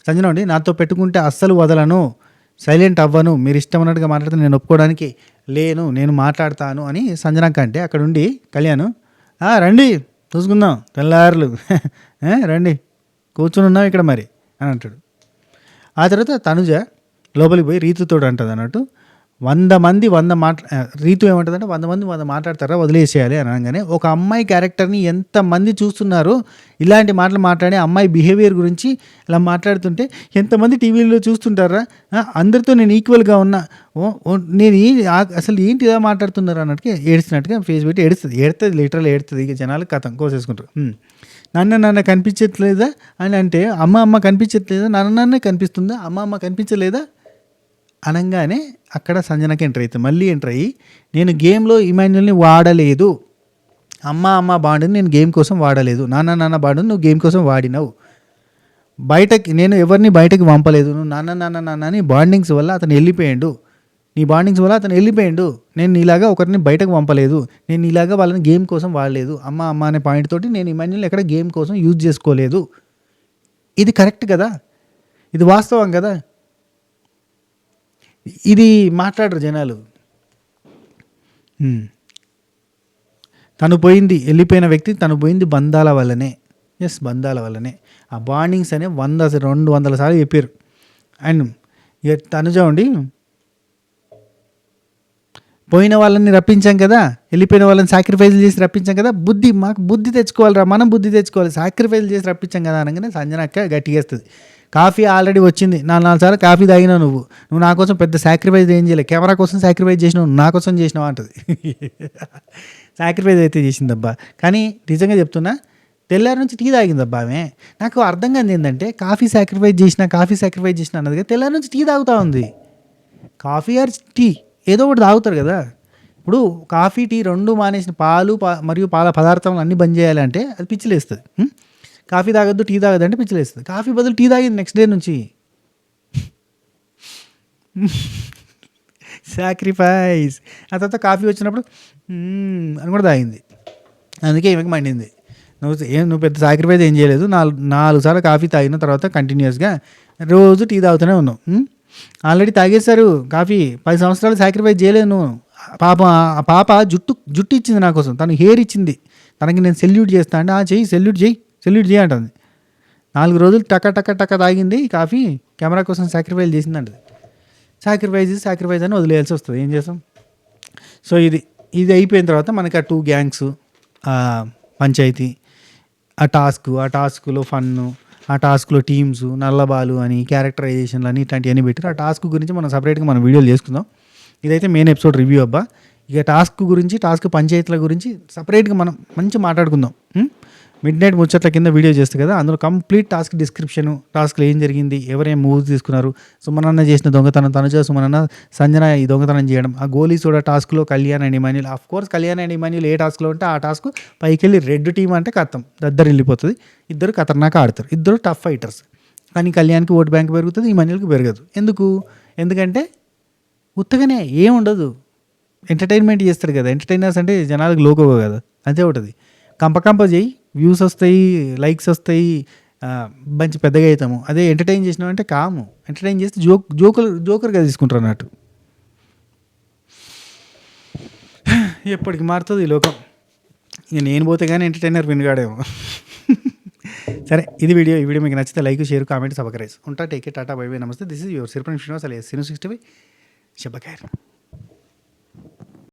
సంజన ఉండి నాతో పెట్టుకుంటే అస్సలు వదలను, సైలెంట్ అవ్వను, మీరు ఇష్టం అన్నట్టుగా మాట్లాడితే నేను ఒప్పుకోవడానికి లేను, నేను మాట్లాడతాను అని సంజనక్క అంటే అక్కడ ఉండి కళ్యాణ్ రండి చూసుకుందాం తెల్లారులు రండి కూర్చుని ఉన్నాం ఇక్కడ మరి అని అంటాడు. ఆ తర్వాత తనుజ లోపలికి పోయి రీతుతో అంటుంది అన్నట్టు, 100 మంది 100 రీతు ఏమంటుందంటే 100 మంది 100 మాట్లాడతారా వదిలేసేయాలి అని అనగానే, ఒక అమ్మాయి క్యారెక్టర్ని ఎంతమంది చూస్తున్నారు, ఇలాంటి మాటలు మాట్లాడే అమ్మాయి బిహేవియర్ గురించి ఇలా మాట్లాడుతుంటే ఎంతమంది టీవీలో చూస్తుంటారా, అందరితో నేను ఈక్వల్గా ఉన్నా, నేను అసలు ఏంటి ఇలా మాట్లాడుతున్నారు అన్నట్టుగా ఏడుస్తున్నట్టుగా ఫేస్ పెట్టి ఏడుస్తుంది లిటరల్ ఏడుస్తుంది. ఇక జనాలు కథం కోసేసుకుంటారు. నాన్న కనిపించట్లేదా అని అంటే అమ్మ కనిపించట్లేదా, నాన్న కనిపిస్తుందా, అమ్మ కనిపించలేదా అనగానే అక్కడ సంజనకి ఎంటర్ అవుతుంది. మళ్ళీ ఎంటర్ అయ్యి నేను గేమ్లో ఇమాన్యుల్ని వాడలేదు, అమ్మ బాండుని నేను గేమ్ కోసం వాడలేదు, నాన్న బాండుని నువ్వు గేమ్ కోసం వాడినావు, బయటకి నేను ఎవరిని బయటకి పంపలేదు, నువ్వు నాన్న అని బాండింగ్స్ వల్ల అతను వెళ్ళిపోయాడు, నీ బాండింగ్స్ వల్ల అతను వెళ్ళిపోయాడు, నేను ఇలాగా ఒకరిని బయటకు పంపలేదు, నేను ఇలాగా వాళ్ళని గేమ్ కోసం వాడలేదు, అమ్మ అనే పాయింట్ తోటి నేను ఇమాన్యుల్ని ఎక్కడ గేమ్ కోసం యూజ్ చేసుకోలేదు. ఇది కరెక్ట్ కదా, ఇది వాస్తవం కదా, ఇది మాట్లాడరు జనాలు. తను పోయింది, వెళ్ళిపోయిన వ్యక్తి తను పోయింది బంధాల వల్లనే. ఎస్, బంధాల వల్లనే. ఆ బాండింగ్స్ అనే 100-200 సార్లు చెప్పారు. అండ్ ఇక తనుజ ఉండి పోయిన వాళ్ళని రప్పించాం కదా, వెళ్ళిపోయిన వాళ్ళని సాక్రిఫైస్ చేసి రప్పించాం కదా, మాకు బుద్ధి తెచ్చుకోవాలిరా, మనం బుద్ధి తెచ్చుకోవాలి, సాక్రిఫైస్ చేసి రప్పించాం కదా అనగానే సంజనక్క గట్టిగేస్తుంది. కాఫీ ఆల్రెడీ వచ్చింది, 4 సార్లు కాఫీ తాగినావు, నువ్వు నా కోసం పెద్ద సాక్రిఫైస్ ఏం చేయలేదు, కెమెరా కోసం సాక్రిఫైస్ చేసినావు, నా కోసం చేసినావు అంటుంది. సాక్రిఫైస్ అయితే చేసిందబ్బా, కానీ నిజంగా చెప్తున్నా తెల్లారి నుంచి టీ తాగిందబ్బా ఆమె. నాకు అర్థం కాదు ఏంటంటే కాఫీ సాక్రిఫైస్ చేసిన అన్నది కదా, తెల్లారి నుంచి టీ తాగుతూ ఉంది. కాఫీ ఆర్ టీ ఏదో ఒకటి తాగుతారు కదా. ఇప్పుడు కాఫీ టీ 2 మానేసిన పాలు మరియు పాల పదార్థాలను అన్నీ బంద్ చేయాలంటే అది పిచ్చిలేస్తుంది. కాఫీ తాగొద్దు టీ తాగొద్దు అంటే పిచ్చిలేస్తుంది. కాఫీ బదులు టీ తాగింది నెక్స్ట్ డే నుంచి. సాక్రిఫైస్. ఆ తర్వాత కాఫీ వచ్చినప్పుడు అని కూడా తాగింది. అందుకే ఈమెకి మండింది. నువ్వు పెద్ద సాక్రిఫైస్ ఏం చేయలేదు. 4 సార్లు కాఫీ తాగిన తర్వాత కంటిన్యూస్గా రోజు టీ తాగుతూనే ఉన్నావు. Already తాగేశారు coffee. 10 సంవత్సరాలు సాక్రిఫైస్ చేయలేదు నువ్వు. ఆ పాప జుట్టు ఇచ్చింది నా కోసం, తను హెయిర్ ఇచ్చింది. తనకి నేను సెల్యూట్ చేస్తా అంటే చెయ్యి, సెల్యూట్ చేయి అంటుంది. 4 రోజులు టక్క తాగింది కాఫీ, కెమెరా కోసం సాక్రిఫైస్ చేసిందంట. సాక్రిఫైజ్ అని వదిలేయాల్సి వస్తుంది, ఏం చేస్తాం. సో ఇది అయిపోయిన తర్వాత మనకి ఆ 2 గ్యాంగ్స్, పంచాయతీ, ఆ టాస్క్లో ఫన్ను, ఆ టాస్క్లో టీమ్స్, నల్లబాలు అని, క్యారెక్టరైజేషన్లు అని, ఇట్లాంటివన్నీ పెట్టారు. ఆ టాస్క్ గురించి మనం సపరేట్గా మనం వీడియోలు చేసుకుందాం. ఇదైతే మెయిన్ ఎపిసోడ్ రివ్యూ అబ్బా. ఇక టాస్క్ పంచాయతీల గురించి సపరేట్గా మనం మంచి మాట్లాడుకుందాం. మిడ్-నైట్ ముచ్చట్ల కింద వీడియో చేస్తుంది కదా, అందులో కంప్లీట్ టాస్క్ డిస్క్రిప్షను, టాస్క్లో ఏం జరిగింది, ఎవరేం మూవ్స్ తీసుకున్నారు, సుమనన్న చేసిన దొంగతనం, తనుజ సుమనన్న, సంజన ఈ దొంగతనం చేయడం, ఆ గోలీ సోడా టాస్క్లో Kalyan and Emmanuel. Of course Kalyan and Emmanuel ఏ టాస్క్లో ఉంటే ఆ టాస్క్ పైకి వెళ్ళి రెడ్ టీమ్ అంటే కత్తం దద్దరు వెళ్ళిపోతుంది. ఇద్దరు ఖతర్నాక్ ఆడతారు, ఇద్దరు టఫ్ ఫైటర్స్. కానీ కళ్యాణ్కి ఓట్ బ్యాంక్ పెరుగుతుంది, ఇమాన్యుల్కి పెరగదు. ఎందుకంటే ఉత్తగానే ఏం ఉండదు, ఎంటర్టైన్మెంట్ చేస్తారు కదా. ఎంటర్టైనర్స్ అంటే జనాలకు లోకో కదా, అంతే ఉంటుంది. కంప చేయి, వ్యూస్ వస్తాయి, లైక్స్ వస్తాయి, మంచి పెద్దగా అవుతాము. అదే ఎంటర్టైన్ చేసినామంటే కాము, ఎంటర్టైన్ చేస్తే జోకర్గా తీసుకుంటారు అన్నట్టు. ఎప్పటికి మారుతుంది ఈ లోకం. ఇక నేను పోతే కానీ ఎంటర్టైనర్ వినగాడేమో. సరే, ఈ వీడియో మీకు నచ్చితే లైక్, షేర్, కామెంట్, సబ్స్క్రైబ్ ఉంటా. Take care, tata, bye bye, namaste. This is your Sirpan Srinivas alias Sinu 65. శుభ ఖైర్.